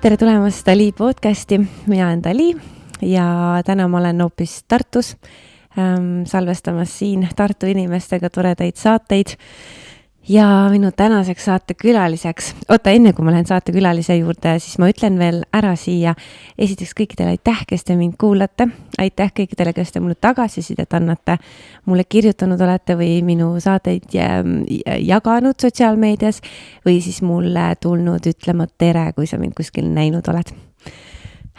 Tere tulemast Dali podcasti, mina olen Dali ja täna ma olen hoopis Tartus salvestamas siin Tartu inimestega toredaid saateid ja minu tänaseks saatekülaliseks. Enne kui ma lähen saatekülalise juurde, siis ma ütlen veel ära siia. Esiteks kõikidele aitäh, kes te mind kuulate. Aitäh kõikidele, kes te mulle tagasisidet annate. Mulle kirjutanud olete või minu saateid jaganud sotsiaalmeedias või siis mulle tulnud ütlema tere, kui sa mind kuskil näinud oled.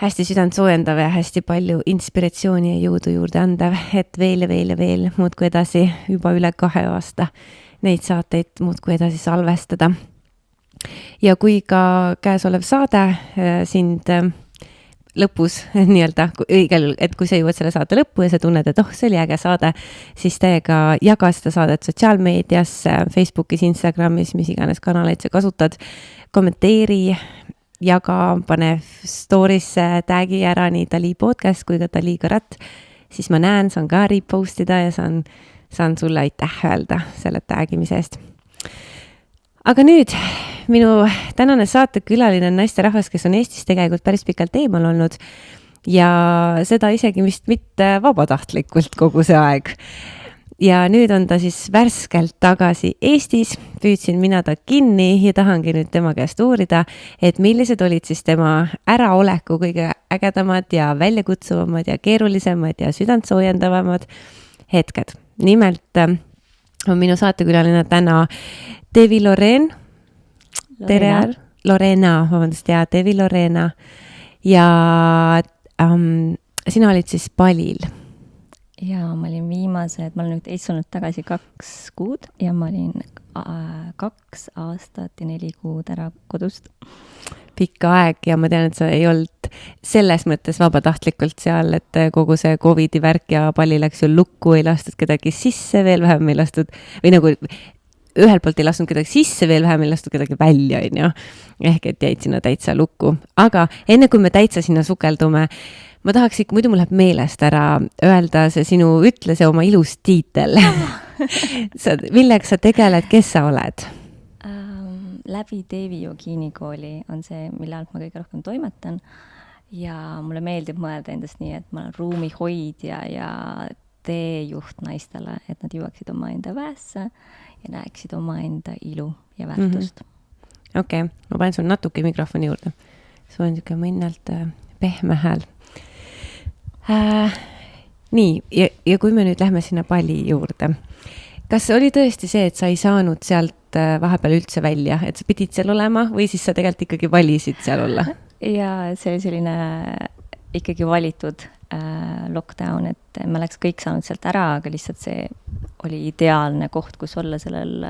Hästi südant soojendav ja hästi palju inspiratsiooni ja jõudu juurde andav, et veel ja veel muudkui edasi juba üle 2 aasta neid saateid muudkui edasi salvestada. Ja kui ka käesolev saade sind lõpus nii-öelda, et kui sa jõuad selle saate lõppu ja sa tunned, et see oli äge saade, siis täiega jaga seda saadet sotsiaalmeedias, Facebookis, Instagramis, mis iganes kanaleid sa kasutad, kommenteeri, jaga, pane story'sse, tagi ära nii Dali podcast kui ka Dali Karat, siis ma näen, saan ka repostida ja saan sulle aitäh öelda selle tagimise eest. Aga nüüd, minu tänane saatekülaline on naisterahvas, kes on Eestis tegelikult päris pikalt eemal olnud ja seda isegi vist mitte vabatahtlikult kogu see aeg. Ja nüüd on ta siis värskelt tagasi Eestis, püüdsin mina ta kinni ja tahangi nüüd tema käest uurida, et millised olid siis tema äraoleku kõige ägedamad ja väljakutsuvamad ja keerulisemad ja südantsoojendavamad hetked. Nimelt on minu saatekülaline täna Devi Lorena, Devi Lorena ja sina olid siis Balil. Ja ma olin ma olen nüüd istunud tagasi 2 kuud ja ma olin 2 aastat ja 4 kuud ära kodust. Pikka aeg ja ma tean, et sa ei olnud selles mõttes vabatahtlikult seal, et kogu see COVID-i värk ja Bali läks ju lukku, ei lastud kedagi sisse, veel vähem ei lastud, või nagu ühelt poolt ei lastud kedagi sisse, veel vähem ei lastud kedagi välja, ehk et jäid sinna täitsa lukku. Aga enne kui me täitsa sinna sukeldume, ma tahaks ikka, muidu mul läheb meelest ära öelda see sinu ütle see oma ilus tiitel. Millega sa tegeled, kes sa oled? Läbi Devi Yogini kooli on see, mille alt ma kõige rohkem toimetan ja mulle meeldib mõelda endast nii, et ma olen ruumi hoidja ja teejuht naistele, et nad jõuaksid oma enda väesse ja näeksid oma enda ilu ja väärtust. Okei, ma panen sul natuke mikrofoni juurde. Sul on niisugune mõnnalt pehme hääl. Nii, ja kui me nüüd lähme sinna Bali juurde, kas oli tõesti see, et sa ei saanud sealt vahepeal üldse välja, et sa pidid seal olema või siis sa tegelikult ikkagi valisid seal olla? Ja see oli selline ikkagi valitud lockdown, et ma oleks kõik saanud sealt ära, aga lihtsalt see oli ideaalne koht, kus olla sellel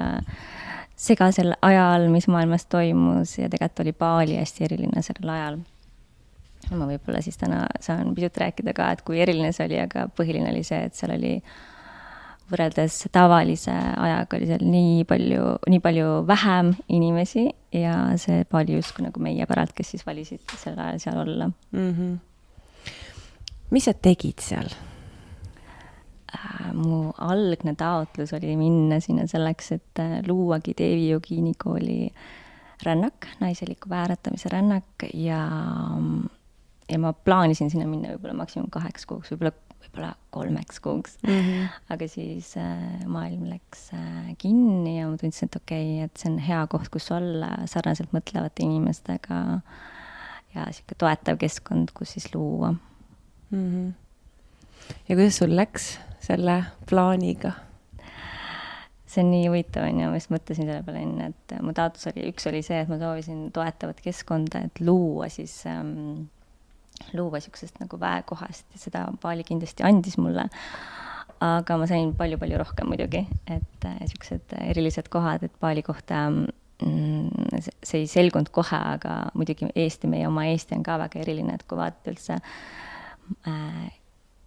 segasel ajal, mis maailmas toimus ja tegelikult oli Bali hästi eriline sellel ajal. Ma võib-olla siis täna saan pisut rääkida ka, et kui eriline see oli, aga põhiline oli see, et seal oli võrreldes tavalise ajaga oli seal nii palju vähem inimesi ja see Bali justkui nagu meie päralt, kes siis valisid sel ajal seal olla. Mis sa tegid seal? Mu algne taotlus oli minna sinna selleks, et luuagi Devi Yogini kooli rännak, naiseliku vääratamise rännak ja ma plaanisin sinna minna võib-olla maksimum 8 kuuks, võib-olla 3 kuuks. Aga siis maailm läks kinni ja ma tundsin, et okei, et see on hea koht, kus olla sarnaselt mõtlevate inimestega ja siuke toetav keskkond, kus siis luua. Ja kuidas sul läks selle plaaniga? See on nii huvitav, ja ma just mõtlesin selle peale enne, et mu taotlus üks oli see, et ma soovisin toetavat keskkonda, et luua siuksest nagu väekohast ja seda Bali kindlasti andis mulle. Aga ma sain palju rohkem muidugi, et siuksed erilised kohad, et Bali kohta see ei selgunud kohe, aga muidugi meie oma Eesti on ka väga eriline, et kui vaadata üldse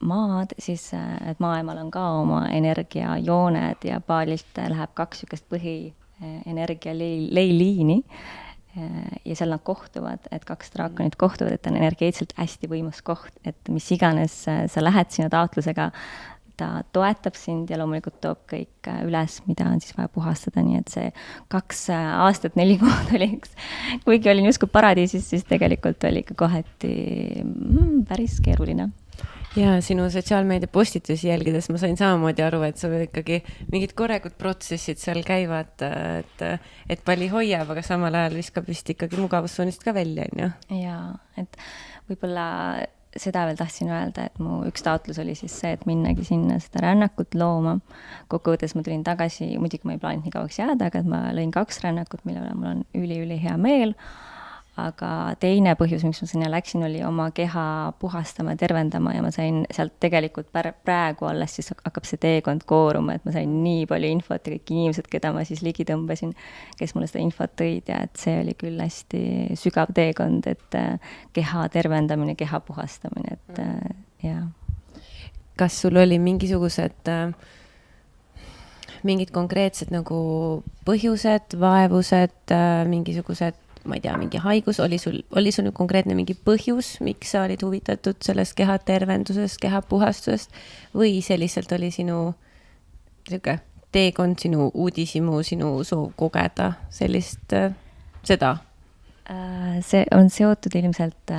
maad, siis et maailmal on ka oma energiajooned ja Balilt läheb 2 siukest põhienergia leiliini ja seal nad kohtuvad, et 2 draakonit kohtuvad, et on energeetselt hästi võimas koht, et mis iganes sa lähed sinna taotlusega, ta toetab sind ja loomulikult toob kõik üles, mida on siis vaja puhastada, nii et see 2 aastat, 4 kuud oli üks, kuigi olin justkui paradiisis, siis tegelikult oli ikka kohati päris keeruline. Ja sinu sotsiaalmeedia postitusi jälgides ma sain samamoodi aru, et sul ikkagi mingid korrekud protsessid seal käivad, et palli hoiab, aga samal ajal viskab vist ikkagi mugavussoonist ka välja, on ju? Jaa, et võib-olla seda veel tahtsin öelda, et mu üks taotlus oli siis see, et minnagi sinna seda rännakut looma. Kokkuvõttes ma tulin tagasi, muidugi ma ei plaaninud nii kauaks jääda, aga ma lõin 2 rännakut, mille üle mul on üli hea meel. Aga teine põhjus, miks ma sinna läksin, oli oma keha puhastama ja tervendama ja ma sain sealt tegelikult praegu alles siis hakkab see teekond kooruma, et ma sain nii palju infot ja kõik inimesed, keda ma siis ligi tõmbasin, kes mulle seda infot tõid ja et see oli küll hästi sügav teekond, et keha tervendamine, keha puhastamine, et jah. Kas sul oli mingisugused mingid konkreetsed nagu põhjused, vaevused, mingisugused ma ei tea, mingi haigus, oli sul konkreetne mingi põhjus, miks sa olid huvitatud sellest keha tervendusest, keha puhastusest või see lihtsalt oli sinu teekond, sinu uudishimu, sinu soov kogeda sellist, seda? See on seotud ilmselt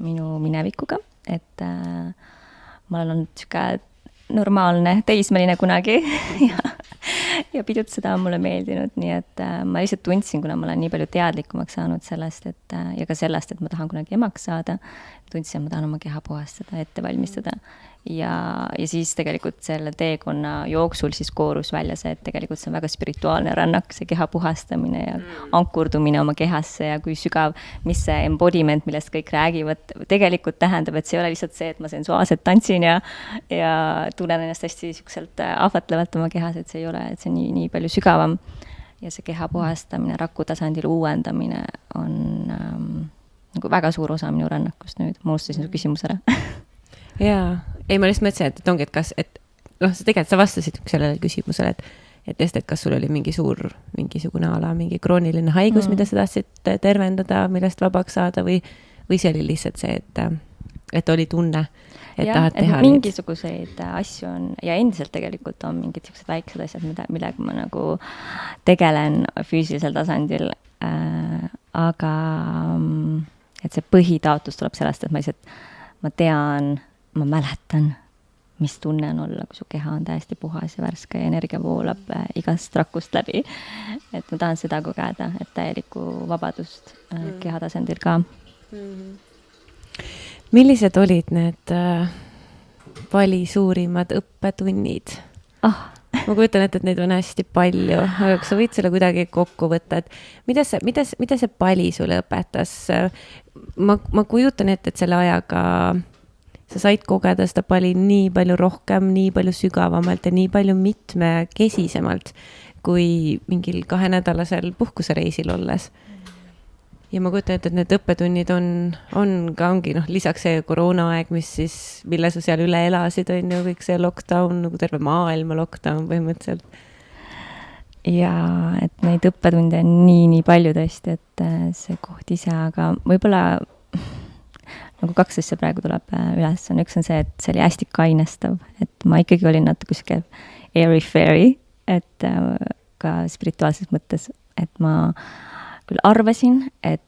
minu minevikuga, et ma olen olnud siuke normaalne teismeline kunagi ja pidutseda on mulle meeldinud, nii et ma lihtsalt tundsin, kuna ma olen nii palju teadlikumaks saanud sellest, ja ka sellest, et ma tahan kunagi emaks saada, tundsin, et ma tahan oma keha puhastada, ette valmistada. Ja siis tegelikult selle teekonna jooksul siis koorus välja see, et tegelikult see on väga spirituaalne rännak, see keha puhastamine ja ankurdumine oma kehasse ja kui sügav, mis see embodiment, millest kõik räägivad, tegelikult tähendab, et see ei ole lihtsalt see, et ma sensuaalselt tantsin ja tunnen ennast hästi siukselt ahvatlevalt oma kehas, et see ei ole, et see on nii palju sügavam. Ja see keha puhastamine, raku tasandil uuendamine on nagu väga suur osa minu rännakust nüüd. Ma unustasin su küsimuse ära. Jaa, ei ma lihtsalt mõtlesin, et ongi, et kas, et tegelikult sa vastasid sellele küsimusele, et kas sul oli mingisugune ala, mingi krooniline haigus, mida sa tahtsid tervendada, millest vabaks saada või see oli lihtsalt see, et oli tunne, et tahad teha neid? Mingisuguseid asju on ja endiselt tegelikult on mingid sellised väiksed asjad, millega ma nagu tegelen füüsilisel tasandil, aga et see põhitaotlus tuleb sellest, et ma tean, ma mäletan, mis tunne on olla, kui su keha on täiesti puhas ja värske ja energia voolab igast rakust läbi. Et ma tahan seda kogeda, et täielikku vabadust keha tasandil ka. Millised olid need Bali suurimad õppetunnid? Ma kujutan ette, et neid on hästi palju, aga kas sa võid selle kuidagi kokku võtta, et mida see Bali sulle õpetas? Ma kujutan ette, et selle ajaga sa said kogeda seda Bali nii palju rohkem, nii palju sügavamalt ja nii palju mitmekesisemalt kui mingil 2-nädalasel puhkusereisil olles. Ja ma kujutan ette, et need õppetunnid ongi lisaks see koroonaaeg, mille sa seal üle elasid, on ju kõik see lockdown, nagu terve maailma lockdown põhimõtteliselt. Ja et neid õppetunde on nii palju tõesti, et see koht ise, aga võib-olla nagu 2 asja praegu tuleb üles. Üks on see, et see oli hästi kainestav, et ma ikkagi olin natuke siuke airy-fairy, et ka spirituaalses mõttes, et ma küll arvasin, et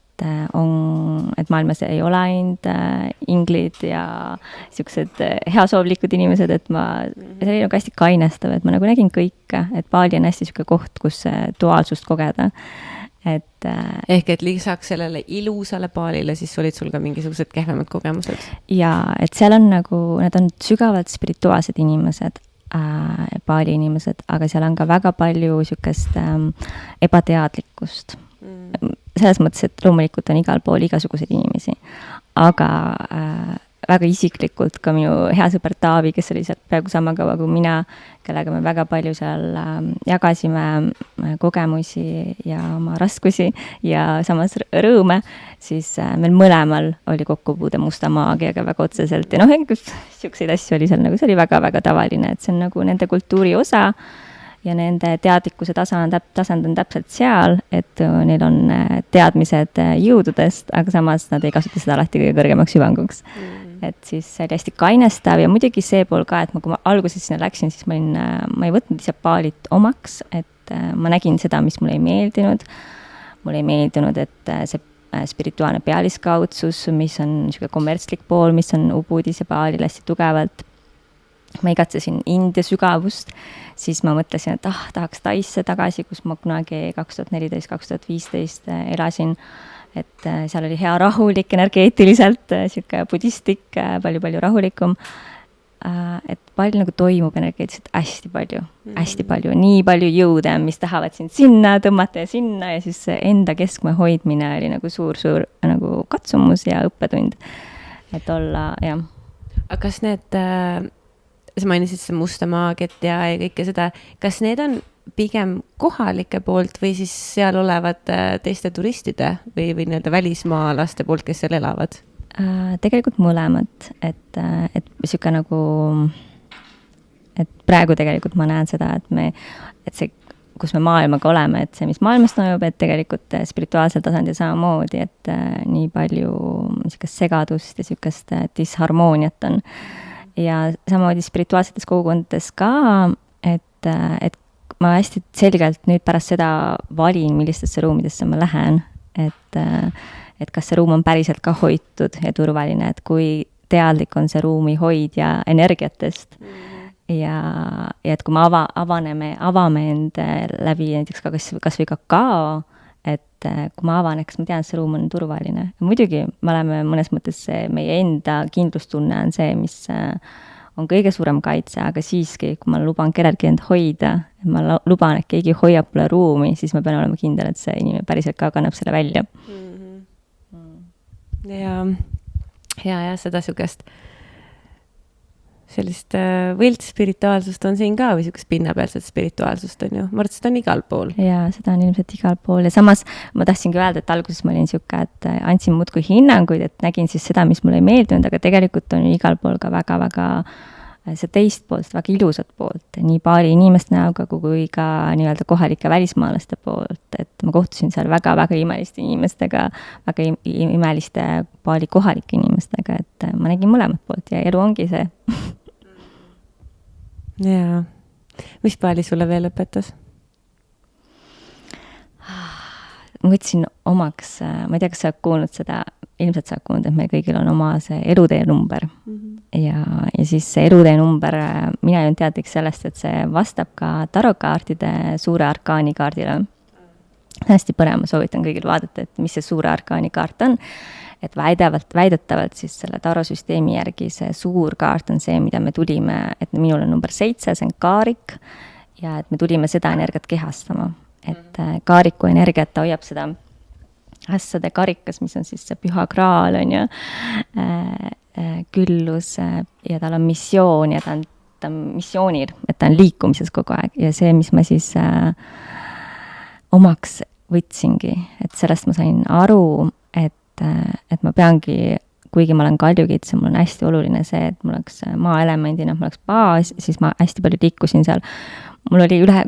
maailmas ei ole ainult inglid ja siuksed heasoovlikud inimesed, et see oli nagu hästi kainestav, et ma nagu nägin kõike, et Bali on hästi siuke koht, kus duaalsust kogeda. Ehk et lisaks sellele ilusale Balile, siis olid sul ka mingisugused kehvemad kogemused? Ja, et seal on nagu, need on sügavalt spirituaalsed inimesed, Bali inimesed, aga seal on ka väga palju siukest ebateadlikkust. Selles mõttes, et loomulikult on igal pool igasuguseid inimesi, aga väga isiklikult ka minu hea sõber Taavi, kes oli seal peaaegu sama kaua kui mina, kellega me väga palju seal jagasime kogemusi ja oma raskusi ja samas rõõme, siis meil mõlemal oli kokkupuude musta maagiaga väga otseselt ja siukseid asju oli seal, nagu see oli väga-väga tavaline, et see on nagu nende kultuuri osa ja nende teadlikkuse tasand on täpselt seal, et neil on teadmised jõududest, aga samas nad ei kasuta seda alati kõige kõrgemaks hüvanguks. et siis see oli hästi kainestav ja muidugi see pool ka, et kui ma alguses sinna läksin, siis ma ei võtnud ise baalit omaks, et ma nägin seda, mis mulle ei meeldinud. Mulle ei meeldinud, et see spirituaalne pealiskaudsus, mis on niisugune kommertslik pool, mis on Ubudis ja baalil hästi tugevalt. Ma igatsesin India sügavust, siis ma mõtlesin, et tahaks Taisse tagasi, kus ma kunagi 2014-2015 elasin, et seal oli hea rahulik energeetiliselt, siuke budistlik, palju rahulikum. Et palju nagu toimub energeetiliselt hästi palju, nii palju jõude, mis tahavad sind sinna tõmmata ja sinna ja siis enda keskme hoidmine oli nagu suur nagu katsumus ja õppetund, et olla, jah. Aga kas need, sa mainisid seda musta maagiat ja kõike seda, kas need on pigem kohalike poolt või siis seal olevad teiste turistide või nii-öelda välismaalaste poolt, kes seal elavad? Tegelikult mõlemad, et siuke nagu, et praegu tegelikult ma näen seda, et see, kus me maailmaga oleme, et see, mis maailmas toimub, et tegelikult spirituaalsel tasandil samamoodi, et nii palju siukest segadust ja siukest disharmooniat on. Ja samamoodi spirituaalsetes kogukondades ka, et ma hästi selgelt nüüd pärast seda valin, millistesse ruumidesse ma lähen, et kas see ruum on päriselt ka hoitud ja turvaline, et kui teadlik on see ruumi hoidja energiatest ja et kui me avame end läbi näiteks ka kas või kakao, et kui ma avan, kas ma tean, et see ruum on turvaline. Ja muidugi me oleme mõnes mõttes meie enda kindlustunne on see, mis on kõige suurem kaitse, aga siiski, kui ma luban kellelgi end hoida, et ma luban, et keegi hoiab mulle ruumi, siis ma pean olema kindel, et see inimene päriselt ka kannab selle välja. Ja seda sugust sellist võltspirituaalsust on siin ka või sugust pinnapealset spirituaalsust on ju, ma arvan, et seda on igal pool. Ja seda on ilmselt igal pool ja samas ma tahtsingi öelda, et alguses ma olin siuke, et andsin muudkui hinnanguid, et nägin siis seda, mis mulle ei meeldinud, aga tegelikult on igal pool ka väga see teist poolt, väga ilusat poolt, nii paari inimeste näoga kui ka nii-öelda kohalike välismaalaste poolt, et ma kohtusin seal väga imeliste inimestega, väga imeliste paari kohalike inimestega, et ma nägin mõlemat poolt ja elu ongi see. Jaa. Mis paali sulle veel õpetas? Ma võtsin omaks, ma ei tea, kas sa oled kuulnud seda, ilmselt sa oled kuulnud, et meil kõigil on oma see elutee number. Ja siis see elutee number, mina ei olnud teadlik sellest, et see vastab ka tarokaartide suure arkaani kaardile. Hästi põnev, ma soovitan kõigil vaadata, et mis see suure arkaani kaart on. Et väidetavalt siis selle tarosüsteemi järgi see suur kaart on see, mida me tulime, et minul on number 7, see on kaarik ja et me tulime seda energiat kehastama. Et kaariku energiat ta hoiab seda ässade karikas, mis on siis see püha kraal on ju, küllus ja tal on missioon ja ta on missioonil, et ta on liikumises kogu aeg ja see, mis ma siis omaks võtsingi, et sellest ma sain aru, et ma peangi, kuigi ma olen kaljukitse, mul on hästi oluline see, et mul oleks maaelemendina, mul oleks baas, siis ma hästi palju liikusin seal. Mul oli üle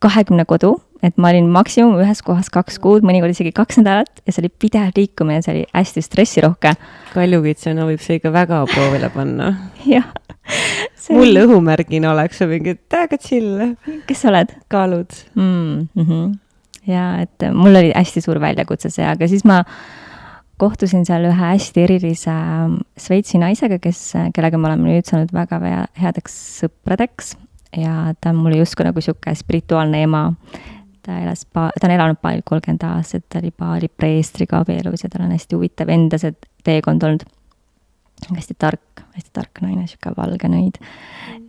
20 kodu, et ma olin maksimum ühes kohas 2 kuud, mõnikord isegi 2 nädalat ja see oli pidev liikumine, see oli hästi stressirohke. Kaljukitsena võib see ikka väga proovile panna. Jah. Mul õhumärgina oleks mingi täiega chill. Kes sa oled? Kaalud. Ja et mul oli hästi suur väljakutse see, aga siis ma kohtusin seal ühe hästi erilise Šveitsi naisega, kellega me oleme nüüd saanud väga headeks sõpradeks ja ta on mulle justkui nagu siuke spirituaalne ema. Ta on elanud Baalil 30 aastat, ta oli Baali preestriga abielus ja tal on hästi huvitav enda see teekond olnud. Hästi tark naine, siuke valge nõid.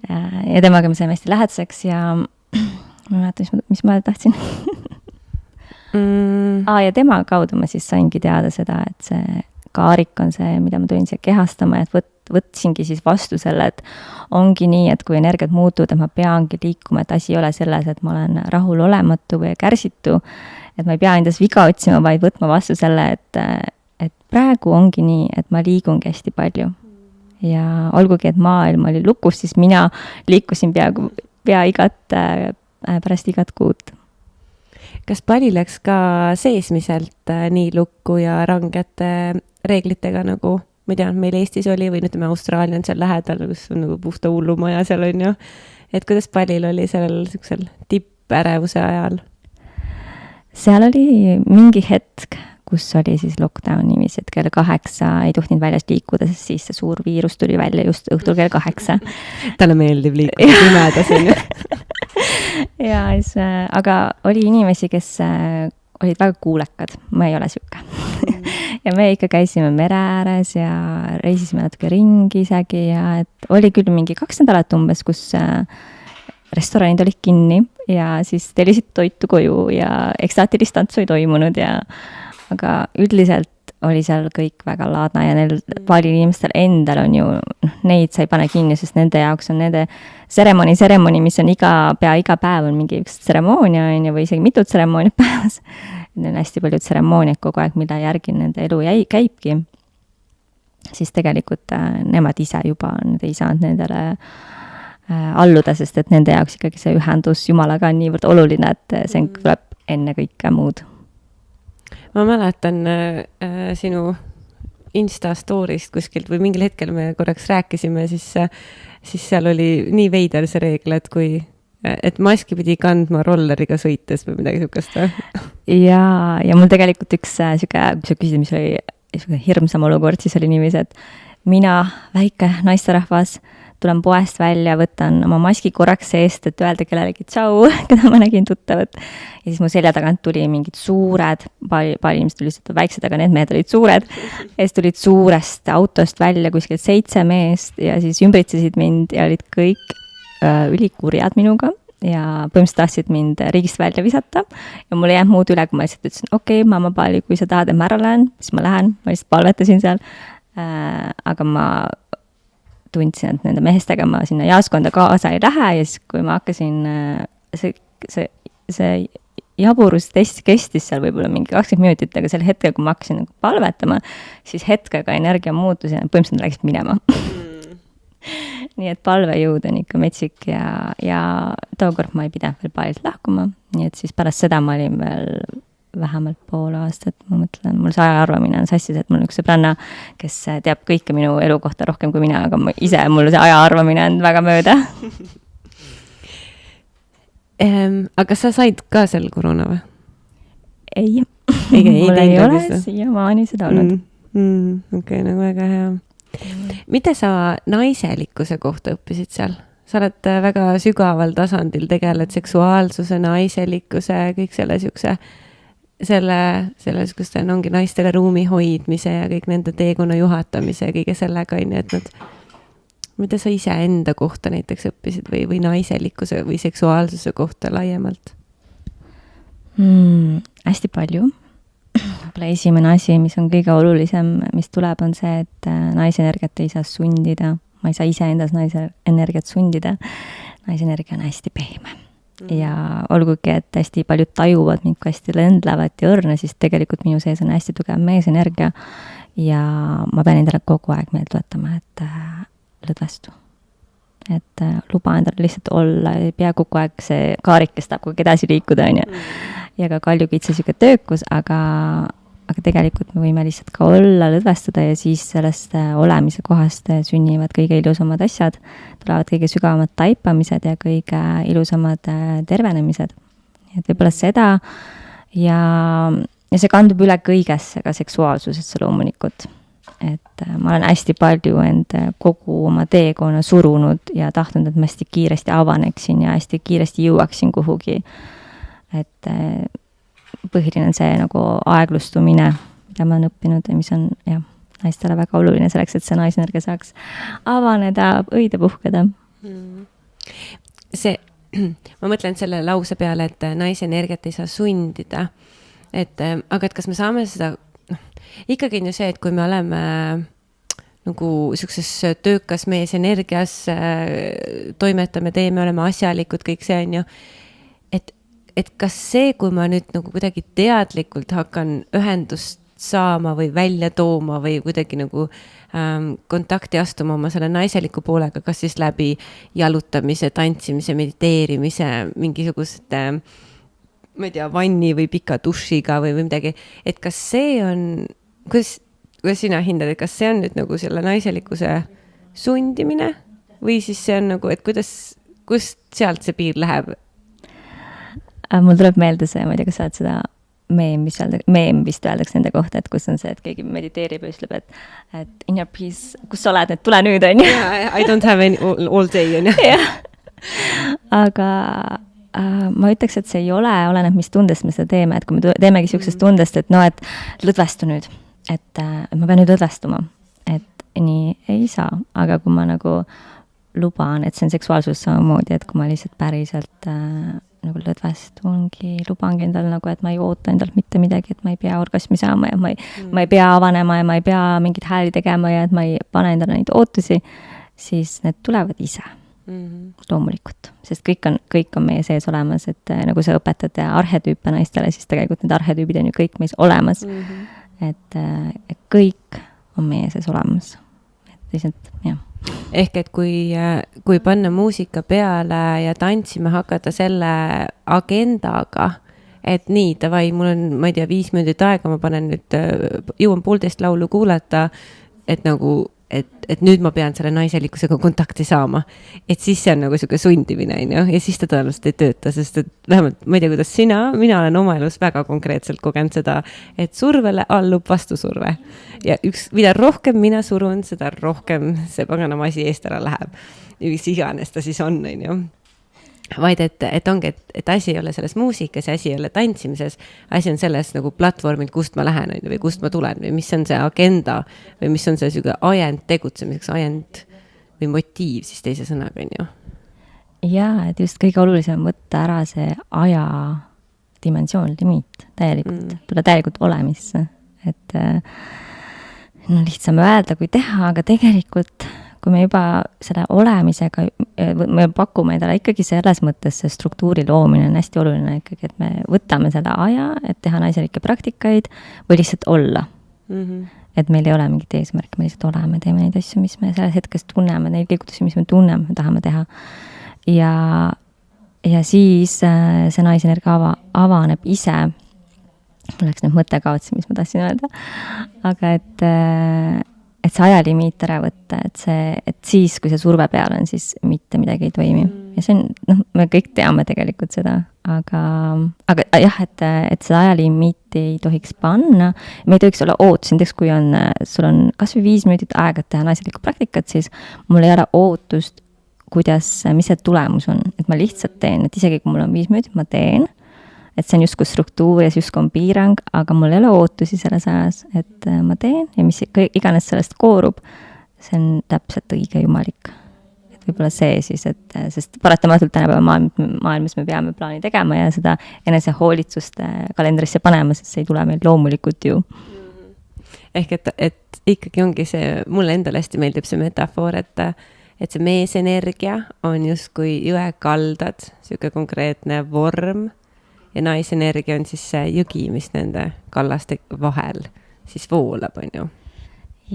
Ja temaga me saime hästi lähedaseks ja ma mäletan, mis ma tahtsin. Ja tema kaudu ma siis saingi teada seda, et see kaarik on see, mida ma tulin siia kehastama, et võtsingi siis vastu selle, et ongi nii, et kui energiat muutuvad, et ma peangi liikuma, et asi ei ole selles, et ma olen rahul olematu või kärsitu, et ma ei pea endas viga otsima, vaid võtma vastu selle, et praegu ongi nii, et ma liigungi hästi palju. Ja olgugi, et maailm oli lukus, siis mina liikusin pärast igat kuud. Kas Bali läks ka seesmiselt nii lukku ja rangete reeglitega nagu ma ei tea, meil Eestis oli või ütleme, Austraalia on seal lähedal, kus on nagu puhta hullumaja seal on ju. Et kuidas pallil oli sellel siuksel tippärevuse ajal? Seal oli mingi hetk, kus oli siis lockdown niiviisi, et kell 8 ei tohtinud väljast liikuda, sest siis see suur viirus tuli välja just õhtul kell 8. Talle meeldib liikuda pimedas on ju. ja siis, aga oli inimesi, kes olid väga kuulekad, ma ei ole siuke. ja me ikka käisime mere ääres ja reisisime natuke ringi isegi ja et oli küll mingi 2 nädalat umbes, kus restoranid olid kinni ja siis tellisid toitu koju ja eksaatilist tantsu ei toimunud aga üldiselt oli seal kõik väga laadna ja neil paljudel inimestel endal on ju, neid sa ei pane kinni, sest nende jaoks on nende tseremoni, mis on pea iga päev on mingi üks tseremoonia on ju, või isegi mitu tseremooniat päevas. Neil on hästi palju tseremooniaid kogu aeg, mille järgi nende elu käibki. Siis tegelikult nemad ise juba, need ei saanud nendele alluda, sest et nende jaoks ikkagi see ühendus Jumalaga on niivõrd oluline, et see tuleb enne kõike muud. Ma mäletan sinu Insta story'st kuskilt või mingil hetkel me korraks rääkisime, siis seal oli nii veider see reegel, et maski pidi kandma rolleriga sõites või midagi sukast. Ja mul tegelikult üks siuke, kui sa küsid, mis oli hirmsam olukord, siis oli niiviisi, et mina, väike naisterahvas, tulen poest välja, võtan oma maski korraks seest, et öelda kellelegi tšau, keda ma nägin tuttavat. Ja siis mu selja tagant tuli mingid suured, palju inimesed olid lihtsalt väiksed, aga need mehed olid suured. Ja siis tulid suurest autost välja kuskilt 7 meest ja siis ümbritsesid mind ja olid kõik ülikurjad minuga. Ja põhimõtteliselt tahtsid mind riigist välja visata. Ja mul ei jäänud muud üle, kui ma lihtsalt ütlesin, okei, mamma Paali, kui sa tahad, et ma ära lähen, siis ma lähen, ma lihtsalt palvetasin seal. Aga ma tundsin, et nende mehestega ma sinna jaoskonda kaasa ei lähe ja siis, kui ma hakkasin, see jaburus kestis seal võib-olla mingi 20 minutit, aga sel hetkel, kui ma hakkasin palvetama, siis hetkega energia muutus ja põhimõtteliselt läksid minema. Nii et palvejõud on ikka metsik ja tookord ma ei pidanud veel paljalt lahkuma, nii et siis pärast seda ma olin veel vähemalt pool aastat, ma mõtlen, mul see ajaarvamine on sassis, et mul on üks sõbranna, kes teab kõike minu elu kohta rohkem kui mina, aga mul see ajaarvamine on väga mööda. Aga sa said ka seal koroona või? Ei. Mul ei ole siiamaani seda olnud. Okei, nagu väga hea. Mida sa naiselikkuse kohta õppisid seal? Sa oled väga sügaval tasandil tegeled seksuaalsuse, naiselikkuse, kõik selles, kus ta ongi naistele ruumi hoidmise ja kõik nende teekonna juhatamise ja kõige sellega on, et mida sa ise enda kohta näiteks õppisid või naiselikkuse või seksuaalsuse kohta laiemalt? Hästi palju. Võib-olla esimene asi, mis on kõige olulisem, mis tuleb, on see, et naisenergiat ei saa sundida. Ma ei saa ise endas naisenergiat sundida. Naisenergia on hästi pehme. Ja olgugi, et hästi paljud tajuvad mind, kui hästi lendlevad ja õrne, siis tegelikult minu sees on hästi tugev meesenergia ja ma pean endale kogu aeg meelde tuletama, et lõdvestu. Et luba endale lihtsalt olla, ei pea kogu aeg see kaarik, kes tahab kogu aeg edasi liikuda, on ju. Ja ka kaljukitse siuke töökus, aga tegelikult me võime lihtsalt ka olla, lõdvestuda ja siis sellest olemise kohast sünnivad kõige ilusamad asjad, tulevad kõige sügavamad taipamised ja kõige ilusamad tervenemised. Et võib-olla seda ja see kandub üle kõigesse, ka seksuaalsusesse loomulikult. Et ma olen hästi palju kogu oma teekonna surunud ja tahtnud, et ma hästi kiiresti avaneksin ja hästi kiiresti jõuaksin kuhugi. Et põhiline on see nagu aeglustumine, mida ma olen õppinud ja mis on naistele väga oluline selleks, et see naisenergia saaks avaneda, õide puhkeda. Ma mõtlen selle lause peale, et naisenergiat ei saa sundida. Aga kas me saame seda, ikkagi on ju see, et kui me oleme nagu sellises töökas mees energias, toimetame, teeme, oleme asjalikud, kõik see on ju, et kas see, kui ma nüüd nagu kuidagi teadlikult hakkan ühendust saama või välja tooma või kuidagi nagu kontakti astuma oma selle naiseliku poolega, kas siis läbi jalutamise, tantsimise, mediteerimise, mingisuguste, ma ei tea, vanni või pika dušiga või midagi, et kas see on, kuidas sina hindad, et kas see on nüüd nagu selle naiselikkuse sundimine või siis see on nagu, et kust sealt see piir läheb? Mul tuleb meelde see, ma ei tea, kas sa oled seda meem vist öeldakse nende kohta, et kus on see, et keegi mediteerib ja ütleb, et in your peace, kus sa oled, et tule nüüd, on ju. I don't have any all day, on ju. Aga ma ütleks, et see ei oleneb, mis tundest me seda teeme, et kui me teemegi siuksest tundest, et no, et lõdvestu nüüd, et ma pean nüüd lõdvestuma, et nii ei saa, aga kui ma nagu luban, et see on seksuaalsus samamoodi, et kui ma lihtsalt päriselt nagu lõdvestungi, lubangi endal nagu, et ma ei oota endalt mitte midagi, et ma ei pea orgasmi saama ja ma ei pea avanema ja ma ei pea mingit hääli tegema ja et ma ei pane endale neid ootusi, siis need tulevad ise. Loomulikult, sest kõik on meie sees olemas, et nagu sa õpetad arhetüüpe naistele, siis tegelikult need arhetüübid on ju kõik meis olemas. Et kõik on meie sees olemas. Et lihtsalt, jah. Ehk et kui panna muusika peale ja tantsima hakata selle agendaga, et nii, davai, mul on, ma ei tea, 5 minutit aega, ma panen nüüd, jõuan 1,5 laulu kuulata, et nagu, et nüüd ma pean selle naiselikkusega kontakti saama. Et siis see on nagu selline sundimine, ja siis ta tõenäoliselt ei tööta, sest et vähemalt, ma ei tea, kuidas mina olen oma elus väga konkreetselt kogenud seda, et survele allub vastusurve. Ja mida rohkem mina surun, seda rohkem see paganama asi eest ära läheb. Mis iganes ta siis on, ju. Vaid, et ongi, et asi ei ole selles muusikas, asi ei ole tantsimises, asi on selles nagu platvormil, kust ma lähen, või kust ma tulen, või mis on see agenda, või mis on see süge ajend tegutsemiseks, ajend või motiiv siis teise sõnaga, ju. Jaa, et just kõige olulisem võtta ära see aja dimensioon, limiit, täielikult, tule täielikult olemisse, et no lihtsam öelda kui teha, aga tegelikult kui me juba selle olemisega, me pakume endale ikkagi selles mõttes see struktuuri loomine on hästi oluline ikkagi, et me võtame selle aja, et teha naiselikke praktikaid või lihtsalt olla. Et meil ei ole mingit eesmärki, me lihtsalt oleme, teeme neid asju, mis me selles hetkes tunneme, neid liigutusi, mis me tunneme, me tahame teha. Ja siis see naisenergia avaneb ise. Mul läks nüüd mõte kaotsi, mis ma tahtsin öelda. Aga et see ajalimiit ära võtta, et siis, kui see surve peal on, siis mitte midagi ei toimi. Ja see on, me kõik teame tegelikult seda, aga jah, et seda ajalimiiti ei tohiks panna, me ei tohiks olla ootus, näiteks kui sul on kas või 5 minutit aega teha naiselikku praktikat, siis mul ei ole ootust, mis see tulemus on, et ma lihtsalt teen, et isegi kui mul on 5 minutit, ma teen, et see on justkui struktuur ja justkui on piirang, aga mul ei ole ootusi selles ajas, et ma teen ja mis iganes sellest koorub, see on täpselt õige jumalik. Et võib-olla see siis, sest paratamatult tänapäeva maailmas me peame plaani tegema ja seda enese hoolitsust kalendrisse panema, sest see ei tule meil loomulikult ju. Ehk et ikkagi ongi see, mulle endale hästi meeldib see metafoor, et see meesenergia on justkui jõekaldad, selline konkreetne vorm, ja naisenergia on siis see jõgi, mis nende kallaste vahel siis voolab, on ju.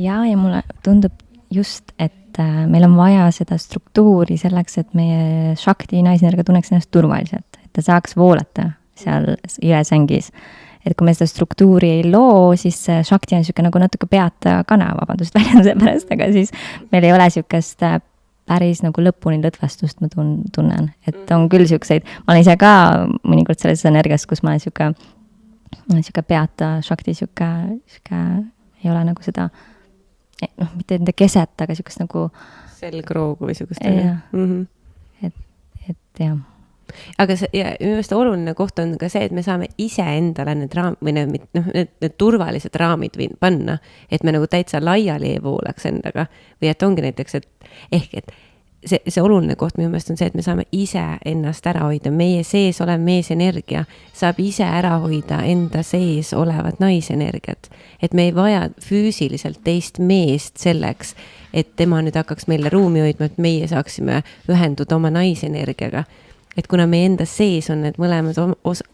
Ja mulle tundub just, et meil on vaja seda struktuuri selleks, et meie Shakti naisenergia tunneks ennast turvaliselt, et ta saaks voolata seal jõesängis. Et kui me seda struktuuri ei loo, siis Shakti on selline nagu natuke peata kana, vabandust väljenduse pärast, aga siis meil ei ole sellisest päris nagu lõpuni lõdvestust ma tunnen, et on küll selliseid, ma olen ise ka mõnikord selles energias, kus ma olen selline peata Shakti, selline ei ole nagu seda, mitte enda keset, aga selline nagu selgroogu või selline. Et jah. Aga minu meelest oluline koht on ka see, et me saame ise endale need turvalised raamid panna, et me nagu täitsa laiali ei voolaks endaga. Või et ongi näiteks, et see oluline koht minu meelest on see, et me saame ise ennast ära hoida. Meie sees olev meesenergia saab ise ära hoida enda sees olevat naisenergiat. Et me ei vaja füüsiliselt teist meest selleks, et tema nüüd hakkaks meile ruumi hoidma, et meie saaksime ühenduda oma naisenergiaga. Et kuna meie enda sees on need mõlemad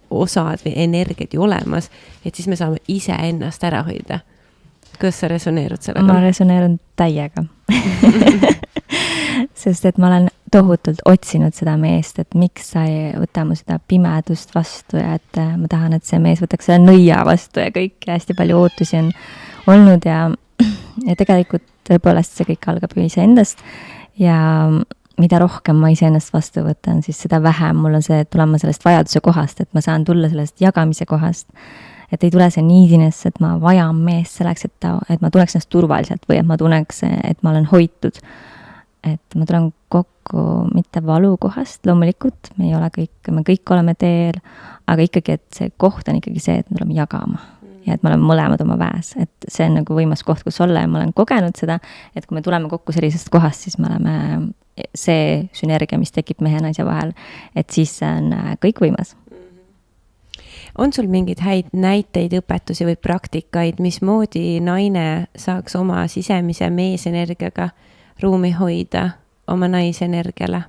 osad või energiat ju olemas, et siis me saame ise ennast ära hoida. Kuidas sa resoneerud sellega? Ma resoneerun täiega. Sest et ma olen tohutult otsinud seda meest, et miks sa ei võta mu seda pimedust vastu ja et ma tahan, et see mees võtaks selle nõia vastu ja kõik ja hästi palju ootusi on olnud ja tegelikult tõepoolest see kõik algab ju iseendast ja mida rohkem ma iseennast vastu võtan, siis seda vähem mul on see tulema sellest vajaduse kohast, et ma saan tulla sellest jagamise kohast. Et ei tule see niidiness, et ma vajan meest selleks, et ma tunneks ennast turvaliselt või et ma tunneks, et ma olen hoitud. Et ma tulen kokku mitte valu kohast, loomulikult me kõik oleme teel, aga ikkagi, et see koht on ikkagi see, et me tuleme jagama ja et me oleme mõlemad oma väes, et see on nagu võimas koht, kus olla ja ma olen kogenud seda, et kui me tuleme kokku sellisest kohast, siis me oleme see sünergia, mis tekib mehe ja naise vahel, et siis see on kõik võimas. On sul mingid häid näiteid, õpetusi või praktikaid, mismoodi naine saaks oma sisemise meesenergiaga ruumi hoida oma naisenergiale?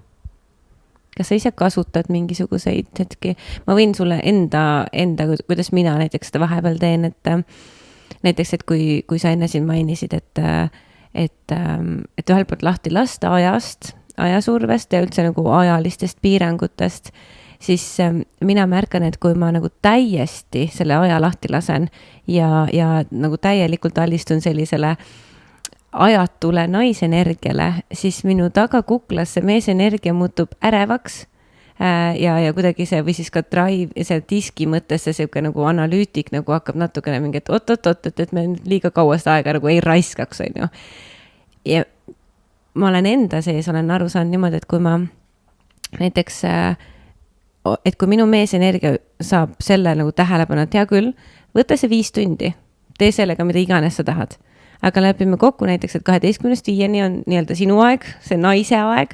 Kas sa ise kasutad mingisuguseid hetki? Ma võin sulle enda, kuidas mina näiteks seda vahepeal teen, et näiteks, et kui sa enne siin mainisid, et ühelt poolt lahti lasta ajast, ajasurvest ja üldse nagu ajalistest piirangutest, siis mina märkan, et kui ma nagu täiesti selle aja lahti lasen ja nagu täielikult alistun sellisele ajatule naisenergiale, siis minu tagakuklas see meesenergia muutub ärevaks ja kuidagi see, või siis ka drive, see diski mõttes see siuke nagu analüütik nagu hakkab natukene mingi, et me liiga kaua seda aega nagu ei raiskaks, on ju. Ja ma olen enda sees, olen aru saanud niimoodi, et kui ma näiteks, et kui minu meesenergia saab selle nagu tähelepanu, et hea küll, võta see 5 tundi, tee sellega, mida iganes sa tahad. Aga lepime kokku näiteks, et 12-5 on nii-öelda sinu aeg, see naise aeg,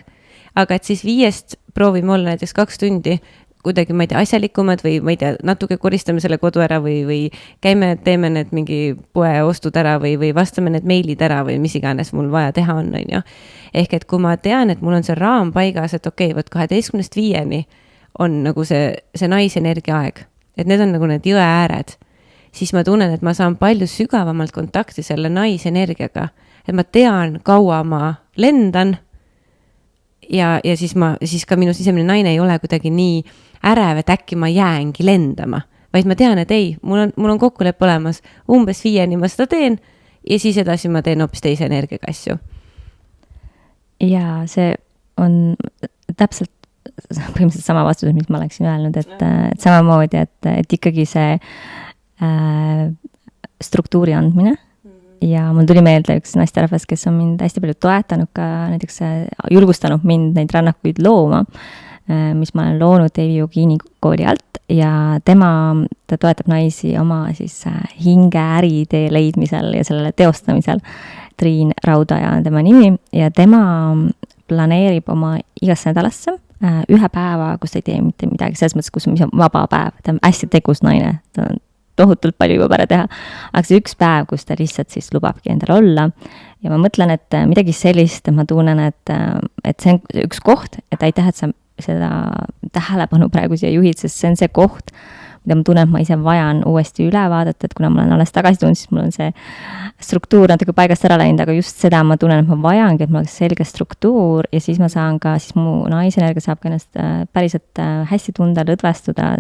aga et siis 5 proovime olla näiteks 2 tundi kuidagi, ma ei tea, asjalikumad või ma ei tea, natuke koristame selle kodu ära või käime, teeme need mingi poeostud ära või vastame need meilid ära või mis iganes mul vaja teha on ju. Ehk et kui ma tean, et mul on see raam paigas, et okei, võt 12-5 on nagu see naisenergia aeg, et need on nagu need jõe ääred, siis ma tunnen, et ma saan palju sügavamalt kontakti selle naisenergiaga, et ma tean, kaua ma lendan ja siis ka minu sisemine naine ei ole kuidagi nii ärev, et äkki ma jäängi lendama, vaid ma tean, et ei, mul on kokkulepe olemas, umbes 5 ma seda teen ja siis edasi ma teen hoopis teise energiaga asju. Ja see on täpselt põhimõtteliselt sama vastus, mis ma oleksin öelnud, et samamoodi, et ikkagi see struktuuri andmine ja mul tuli meelde üks naisterahvas, kes on mind hästi palju toetanud ka näiteks julgustanud mind neid rännakuid looma, mis ma olen loonud Devi Yogini kooli alt ja ta toetab naisi oma siis hinge äritee leidmisel ja sellele teostamisel. Triin Raudaja on tema nimi ja tema planeerib oma igasse nädalasse ühe päeva, kus ta ei tee mitte midagi, selles mõttes, kus on vaba päev, ta on hästi tegus naine, ta on tohutult palju juba ära teha, aga see üks päev, kus ta lihtsalt siis lubabki endal olla ja ma mõtlen, et midagi sellist, ma tunnen, et see on üks koht, et aitäh, et sa seda tähelepanu praegu siia juhid, sest see on see koht, mida ma tunnen, et ma ise vajan uuesti üle vaadata, et kuna ma olen alles tagasi tulnud, siis mul on see struktuur natuke paigast ära läinud, aga just seda ma tunnen, et ma vajangi, et mul oleks selge struktuur ja siis ma saan ka, siis mu naisenergia saab ka ennast päriselt hästi tunda, lõdvestuda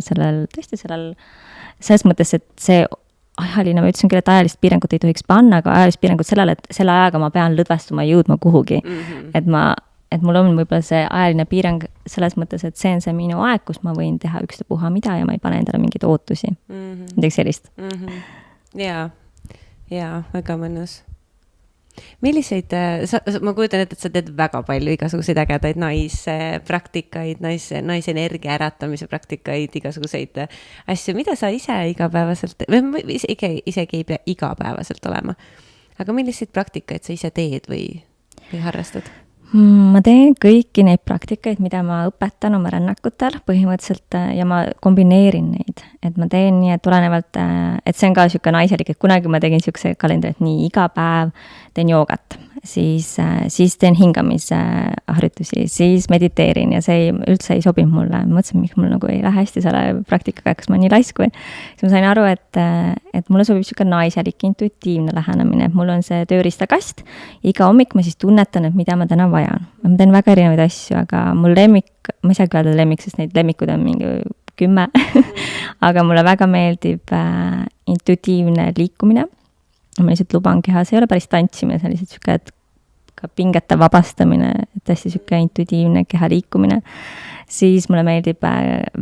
tõesti selles mõttes, et see ajaline, ma ütlesin küll, et ajalist piirangut ei tohiks panna, aga ajalist piirangut sellele, et selle ajaga ma pean lõdvestuma ja jõudma kuhugi. Et mul on võib-olla see ajaline piirang selles mõttes, et see on see minu aeg, kus ma võin teha ükstapuha mida ja ma ei pane endale mingeid ootusi. Midagi sellist. Jaa, väga mõnus. Milliseid, ma kujutan, et sa teed väga palju igasuguseid ägedaid naispraktikaid, naisenergia äratamise praktikaid, igasuguseid asju, mida sa ise igapäevaselt, isegi ei pea igapäevaselt olema, aga milliseid praktikaid sa ise teed või harrastad? Ma teen kõiki neid praktikaid, mida ma õpetan oma rännakutel põhimõtteliselt ja ma kombineerin neid, et ma teen nii, et tulenevalt, et see on ka siuke naiselik, et kunagi ma tegin siukse kalendri, et nii iga päev teen joogat, siis teen hingamisharjutusi, siis mediteerin ja see üldse ei sobinud mulle. Mõtlesin, miks mul nagu ei lähe hästi selle praktikaga, kas ma nii laisk või. Siis ma sain aru, et mulle sobib siuke naiselik, intuitiivne lähenemine, et mul on see tööriistakast. Iga hommik ma siis tunnetan, et mida ma täna vajan. Ma teen väga erinevaid asju, aga mul lemmik, ma ei saa öelda lemmik, sest neid lemmikud on mingi 10, aga mulle väga meeldib intuitiivne liikumine. ma lihtsalt luban kehas, ei ole päris tantsimine, see on lihtsalt sihuke, et ka pingete vabastamine, et hästi sihuke intuitiivne keha liikumine, siis mulle meeldib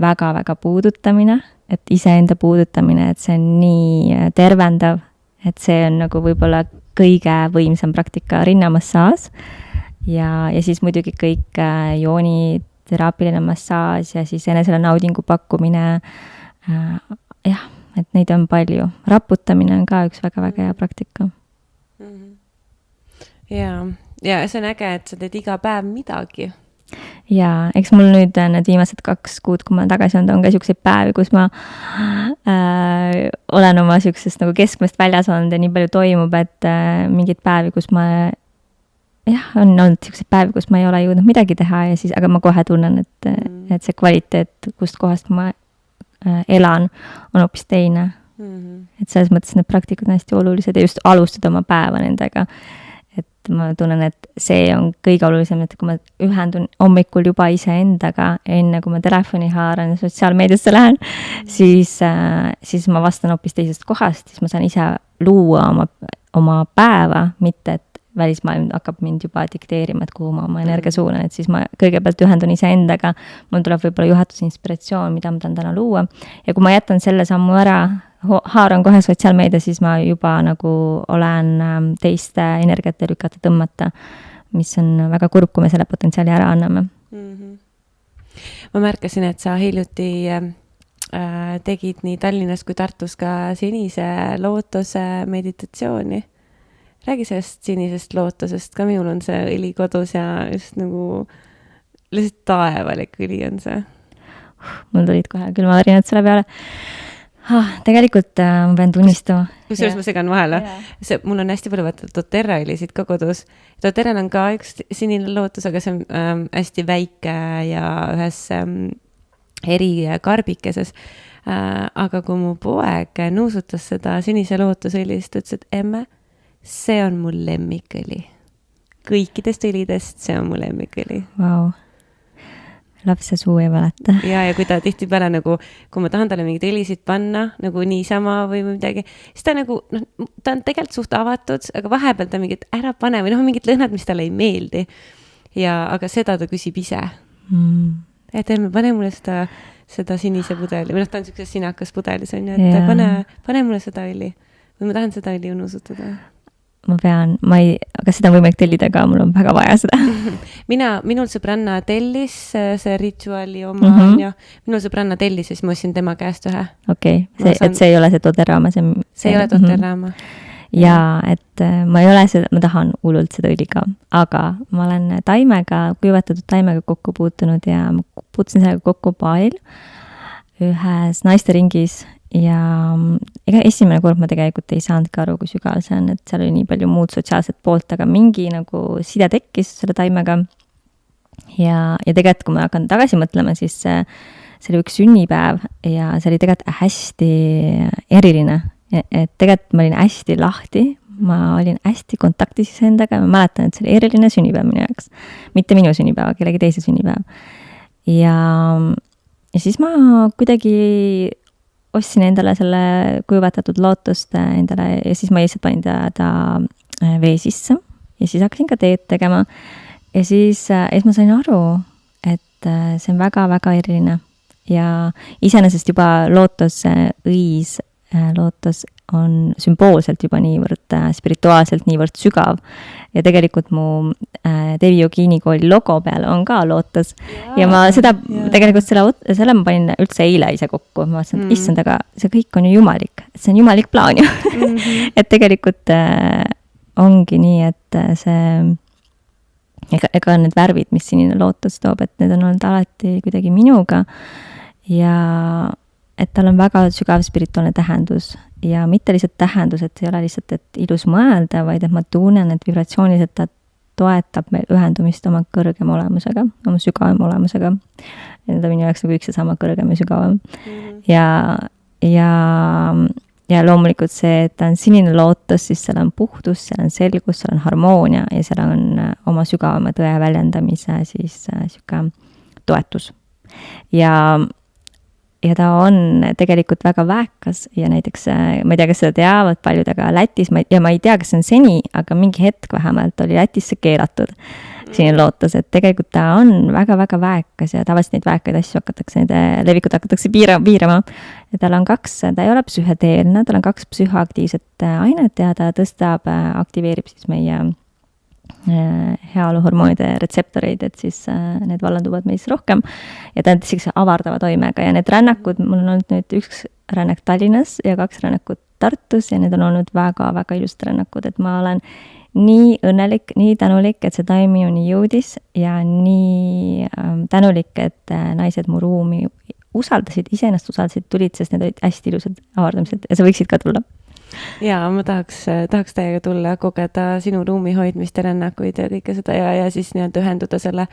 väga-väga puudutamine, et iseenda puudutamine, et see on nii tervendav, et see on nagu võib-olla kõige võimsam praktika rinnamassaaž ja siis muidugi kõik jooni teraapiline massaaž ja siis enesele naudingu pakkumine. Jah, et neid on palju. Raputamine on ka üks väga-väga hea praktika. Ja see on äge, et sa teed iga päev midagi. Ja eks mul nüüd need viimased 2 kuud, kui ma tagasi on ka selliseid päevi, kus ma olen oma sellisest nagu keskmest väljas olnud ja nii palju toimub, et mingid päevi, kus ma on olnud selliseid päevi, kus ma ei ole jõudnud midagi teha ja siis, aga ma kohe tunnen, et see kvaliteet, kust kohast ma elan, on hoopis teine. Et selles mõttes need praktikud on hästi olulised ja just alustada oma päeva nendega. Et ma tunnen, et see on kõige olulisem, et kui ma ühendun hommikul juba iseendaga, enne kui ma telefoni haaran ja sotsiaalmeediasse lähen, siis ma vastan hoopis teisest kohast, siis ma saan ise luua oma päeva, mitte et välismaailm hakkab mind juba dikteerima, et kuhu ma oma energia suunan, et siis ma kõigepealt ühendun iseendaga, mul tuleb võib-olla juhatuse inspiratsioon, mida ma tahan täna luua ja kui ma jätan selle sammu ära, haaran kohe sotsiaalmeedia, siis ma juba nagu olen teiste energiate lükata tõmmata, mis on väga kurb, kui me selle potentsiaali ära anname. Ma märkasin, et sa hiljuti tegid nii Tallinnas kui Tartus ka sinise lootuse meditatsiooni. Räägi sellest sinisest lootusest, ka minul on see õli kodus ja just nagu lihtsalt taevalik õli on see. Mul tulid kohe külmavärinad selle peale. Tegelikult ma pean tunnistama. Kusjuures ma segan vahele. Mul on hästi palju võtta doTERRA õlisid ka kodus. doTERRAl on ka üks sinine lootus, aga see on hästi väike ja ühes eri karbikeses. Aga kui mu poeg nuusutas seda sinise lootusõlist, ütles, et emme, see on mul lemmikõli. Kõikidest õlidest see on mul lemmikõli. Vau. Lapse suu ei valeta. Ja kui ta tihti peale nagu, kui ma tahan talle mingid õlisid panna, nagu niisama või midagi, siis ta nagu, ta on tegelikult suht avatud, aga vahepeal ta mingit ära pane või mingid lõhnad, mis talle ei meeldi. Aga seda ta küsib ise. Et pane mulle seda sinise pudeli, või ta on sellises sinakas pudelis, on ju, et pane mulle seda õli. Või ma tahan seda õli unusutada. Aga seda on võimalik tellida ka, mul on väga vaja seda. Minul sõbranna tellis see rituali oma, ja minul sõbranna tellis ja siis ma ostsin tema käest ühe. Okei, et see ei ole see doTERRA. See ei ole doTERRA. Ja et ma ei ole seda, ma tahan hullult seda õli ka, aga ma olen kuivatatud taimega kokku puutunud ja ma puutusin sellega kokku baalil ühes naiste ringis ja ega esimene kord ma tegelikult ei saanudki aru, kui sügav see on, et seal oli nii palju muud sotsiaalset poolt, aga mingi nagu side tekkis selle taimega ja tegelikult, kui ma hakkan tagasi mõtlema, siis see oli üks sünnipäev ja see oli tegelikult hästi eriline, et tegelikult ma olin hästi lahti, ma olin hästi kontaktis endaga ja ma mäletan, et see oli eriline sünnipäev minu jaoks, mitte minu sünnipäev, kellegi teise sünnipäev ja siis ma kuidagi ostsin endale selle kuivatatud lootust endale ja siis ma lihtsalt panin ta vee sisse ja siis hakkasin ka teed tegema ja siis ma sain aru, et see on väga-väga eriline ja iseenesest juba lootus on sümboolselt juba niivõrd spirituaalselt niivõrd sügav ja tegelikult mu Devi Yogini kooli logo peal on ka lootus ja ma tegelikult selle ma panin üldse eile ise kokku, ma vaatasin, et issand, aga see kõik on ju jumalik, see on jumalik plaan ju et tegelikult ongi nii, et see ega need värvid, mis sinine lootus toob, et need on olnud alati kuidagi minuga ja et tal on väga sügav spirituaalne tähendus ja mitte lihtsalt tähendus, et ei ole lihtsalt, et ilus mõelda, vaid et ma tunnen, et vibratsiooniliselt ta toetab meil ühendumist oma kõrgema olemusega, oma sügavama olemusega. Ja ta minu jaoks nagu üks ja sama kõrgem ja sügavam. Ja loomulikult see, et ta on sinine lootus, siis seal on puhdus, seal on selgus, seal on harmoonia ja seal on oma sügavama tõe väljendamise siis siuke toetus. Ja ja ta on tegelikult väga väekas ja näiteks, ma ei tea, kas seda teavad paljud, aga Lätis, ma ei tea, kas see on seni, aga mingi hetk vähemalt oli Lätis see keelatud sinilootus, et tegelikult ta on väga-väga väekas ja tavaliselt neid väekaid asju hakatakse, nende levikut hakatakse piirama. Ja tal on ta ei ole psühhedeelne, tal on 2 psühhoaktiivset ainet ja ta aktiveerib siis meie heaoluhormoonide retseptoreid, et siis need vallanduvad meis rohkem ja ta on sellise avardava toimega ja need rännakud, mul on olnud nüüd 1 rännak Tallinnas ja 2 rännakut Tartus ja need on olnud väga-väga ilusad rännakud, et ma olen nii õnnelik, nii tänulik, et see taim minuni jõudis ja nii tänulik, et naised mu ruumi iseennast usaldasid, tulid, sest need olid hästi ilusad avardamised ja sa võiksid ka tulla. Jaa, ma tahaks täiega tulla, kogeda sinu ruumi hoidmist ja rännakuid ja kõike seda ja siis nii-öelda ühenduda selle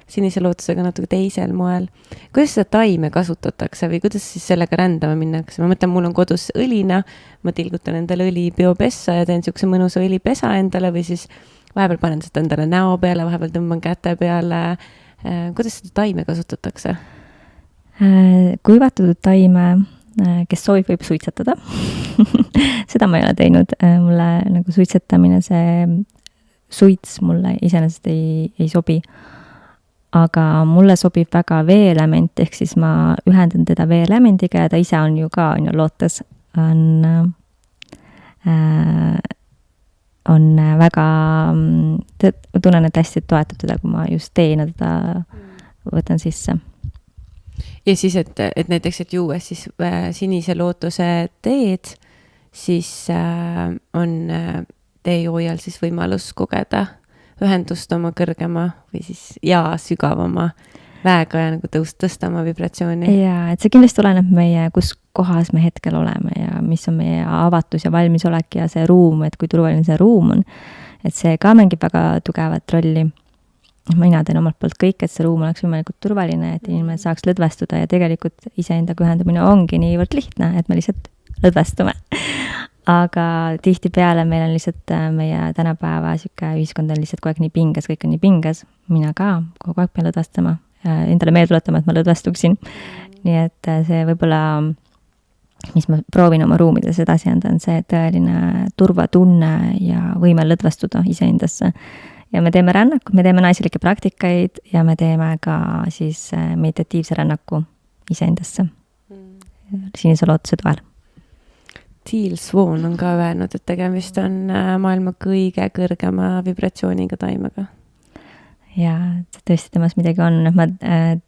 sinise lootusega natuke teisel moel. Kuidas seda taime kasutatakse või kuidas siis sellega rändama minnakse? Ma mõtlen, mul on kodus õlina, ma tilgutan endale õli biopessa ja teen niisuguse mõnusa õlipesa endale või siis vahepeal panen seda endale näo peale, vahepeal tõmban käte peale. Kuidas seda taime kasutatakse? Kuivatud taime, kes soovib, võib suitsetada. Seda ma ei ole teinud. Mulle nagu suitsetamine, see suits mulle iseenesest ei sobi. Aga mulle sobib väga veeelement, ehk siis ma ühendan teda veeelemendiga ja ta ise on ju ka lootes. On väga, tunnen, et hästi toetab teda, kui ma just teena teda võtan sisse. Ja siis, et näiteks, et juues siis sinise lootuse teed, siis on teejoojal siis võimalus kogeda ühendust oma kõrgema või siis sügavama väega ja nagu tõsta oma vibratsiooni. Ja, et see kindlasti oleneb meie, kus kohas me hetkel oleme ja mis on meie avatus ja valmisolek ja see ruum, et kui turvaline see ruum on. Et see ka mängib väga tugevat rolli. Mina teen omalt poolt kõik, et see ruum oleks võimalikult turvaline, et inimene saaks lõdvestuda ja tegelikult iseendaga ühendamine ongi niivõrd lihtne, et me lihtsalt lõdvestume. Aga tihti peale meil on lihtsalt meie tänapäeva ühiskond on lihtsalt kogu aeg nii pinges, kõik on nii pinges. Mina ka kogu aeg pean lõdvestama, endale meelde tuletama, et ma lõdvestuksin. Nii et see võib-olla, mis ma proovin oma ruumides edasi anda, on see tõeline turvatunne ja võime lõdvestuda iseendasse. Ja me teeme rännakud, me teeme naiselikke praktikaid ja me teeme ka siis meditatiivse rännaku iseendasse sinise lootuse toel. Teal Swan on ka öelnud, et tegemist on maailma kõige kõrgema vibratsiooniga taimega. Ja tõesti temas midagi on. Ma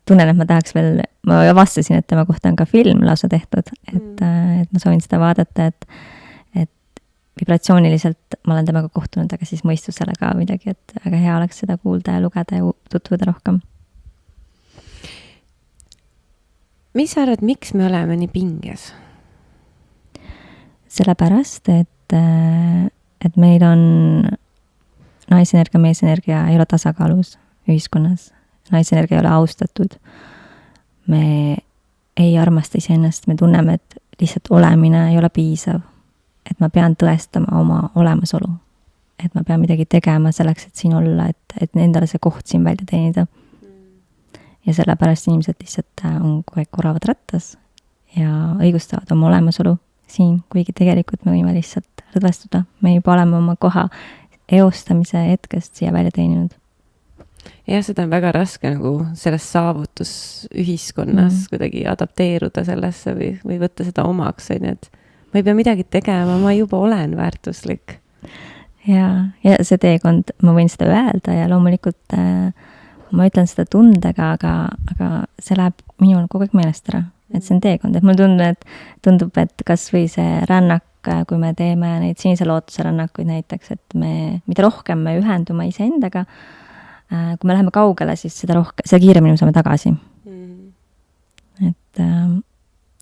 tunnen, et ma tahaks veel, ma vastasin, et tema kohta on ka film lausa tehtud, et ma soovin seda vaadata, et vibratsiooniliselt ma olen temaga kohtunud, aga siis mõistusele ka midagi, et väga hea oleks seda kuulda ja lugeda ja tutvuda rohkem. Mis sa arvad, miks me oleme nii pinges? Sellepärast, et meil on naisenergia, meesenergia ei ole tasakaalus ühiskonnas. Naisenergia ei ole austatud. Me ei armasta iseennast, me tunneme, et lihtsalt olemine ei ole piisav. Et ma pean tõestama oma olemasolu. Et ma pean midagi tegema selleks, et siin olla, et endale see koht siin välja teenida. Ja sellepärast inimesed lihtsalt on kogu aeg korravad rattas ja õigustavad oma olemasolu siin, kuigi tegelikult me võime lihtsalt lõdvestuda. Me juba oleme oma koha eostamise hetkest siia välja teeninud. Ja seda on väga raske nagu selles saavutusühiskonnas kuidagi adapteeruda sellesse või võtta seda omaks, et ma ei pea midagi tegema, ma juba olen väärtuslik. Ja see teekond, ma võin seda öelda ja loomulikult ma ütlen seda tundega, aga see läheb minul kogu aeg meelest ära. Et see on teekond, et mul tundub, et kas või see rännak, kui me teeme neid sinise lootuse rännakuid näiteks, et mida rohkem me ühendume iseendaga, kui me läheme kaugele, siis seda kiiremini me saame tagasi. Et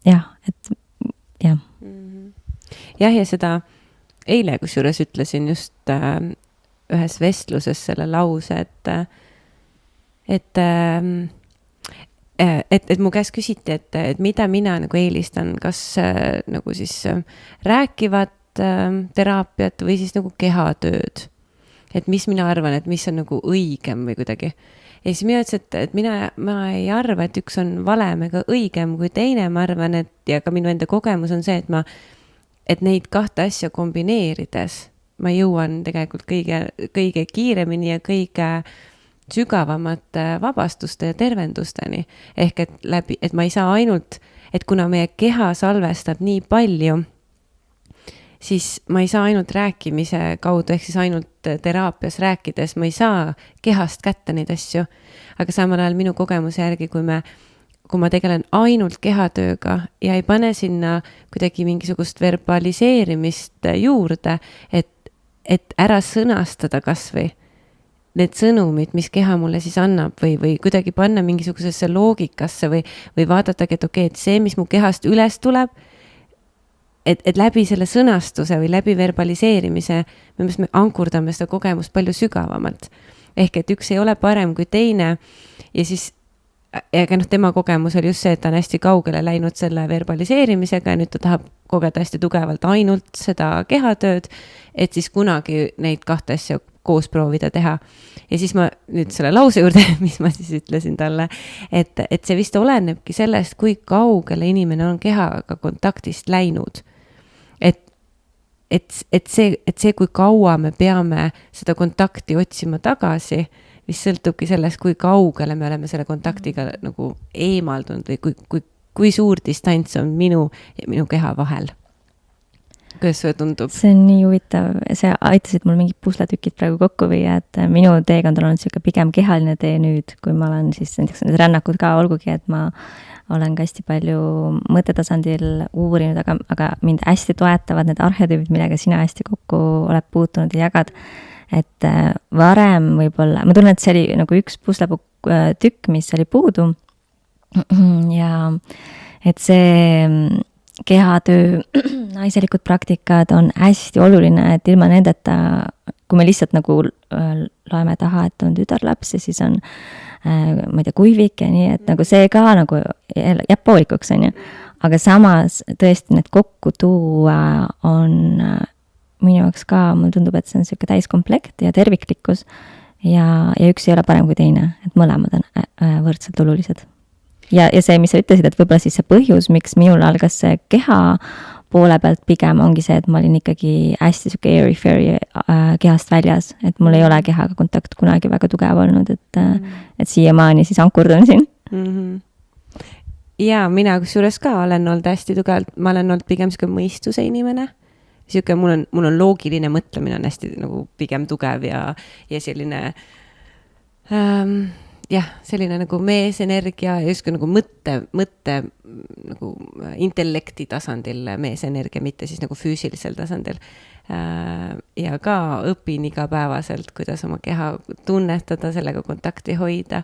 jah. Jah, ja seda eile kusjuures ütlesin just ühes vestluses selle lause, et mu käest küsiti, et mida mina nagu eelistan, kas nagu siis rääkivat teraapiat või siis nagu kehatööd. Et mis mina arvan, et mis on nagu õigem või kuidagi. ja siis mina ütlesin, et ma ei arva, et üks on valem ega õigem kui teine, ma arvan, et ja ka minu enda kogemus on see, et neid kahte asja kombineerides ma jõuan tegelikult kõige kiiremini ja kõige sügavamate vabastuste ja tervendusteni. Ehk et ma ei saa ainult, et kuna meie keha salvestab nii palju, siis ma ei saa ainult rääkimise kaudu, ehk siis ainult teraapias rääkides, ma ei saa kehast kätte neid asju. Aga samal ajal minu kogemuse järgi, kui ma tegelen ainult kehatööga ja ei pane sinna kuidagi mingisugust verbaliseerimist juurde, et ära sõnastada kas või need sõnumid, mis keha mulle siis annab või kuidagi panna mingisugusesse loogikasse või vaadatagi, et okei, et see, mis mu kehast üles tuleb, et läbi selle sõnastuse või läbi verbaliseerimise me ankurdame seda kogemust palju sügavamalt. Ehk et üks ei ole parem kui teine ja siis ega tema kogemus oli just see, et ta on hästi kaugele läinud selle verbaliseerimisega ja nüüd ta tahab kogeda hästi tugevalt ainult seda kehatööd, et siis kunagi neid kahte asja koos proovida teha. Ja siis ma nüüd selle lause juurde, mis ma siis ütlesin talle, et see vist olenebki sellest, kui kaugele inimene on kehaga kontaktist läinud. Et see, kui kaua me peame seda kontakti otsima tagasi, mis sõltubki sellest, kui kaugele me oleme selle kontaktiga nagu eemaldunud või kui suur distants on minu ja minu keha vahel. Kuidas see tundub? See on nii huvitav. See aitasid mul mingid pusletükid praegu kokku viia, et minu teekond on olnud siuke pigem kehaline tee nüüd, kui ma olen siis näiteks need rännakud ka, olgugi, et ma olen ka hästi palju mõttetasandil uurinud, aga mind hästi toetavad need arhetüübid, millega sina hästi kokku oled puutunud ja jagad. Et varem võib-olla, ma tunnen, et see oli nagu üks puslepukk mis oli puudu ja et see kehatöö, naiselikud praktikad on hästi oluline, et ilma nendeta, kui me lihtsalt nagu loeme taha, et on tütarlaps ja siis on ma ei tea, kuivik ja nii, et nagu see ka nagu jääb poolikuks, on ju. Aga samas tõesti need kokku tuua on minu jaoks ka, mulle tundub, et see on siuke täiskomplekt ja terviklikkus ja üks ei ole parem kui teine, et mõlemad on võrdselt olulised. Ja see, mis sa ütlesid, et võib-olla siis see põhjus, miks minul algas see keha poole pealt pigem ongi see, et ma olin ikkagi hästi siuke airy-fairy kehast väljas, et mul ei ole kehaga kontakt kunagi väga tugev olnud, et siiamaani siis ankurdun siin. Ja mina kusjuures ka olen olnud hästi tugevalt, ma olen olnud pigem siuke mõistuse inimene. Siuke, mul on loogiline mõtlemine on hästi nagu pigem tugev ja selline selline nagu meesenergia ja justkui nagu mõtte nagu intellekti tasandil meesenergia, mitte siis nagu füüsilisel tasandil. Ja ka õpin igapäevaselt, kuidas oma keha tunnetada, sellega kontakti hoida.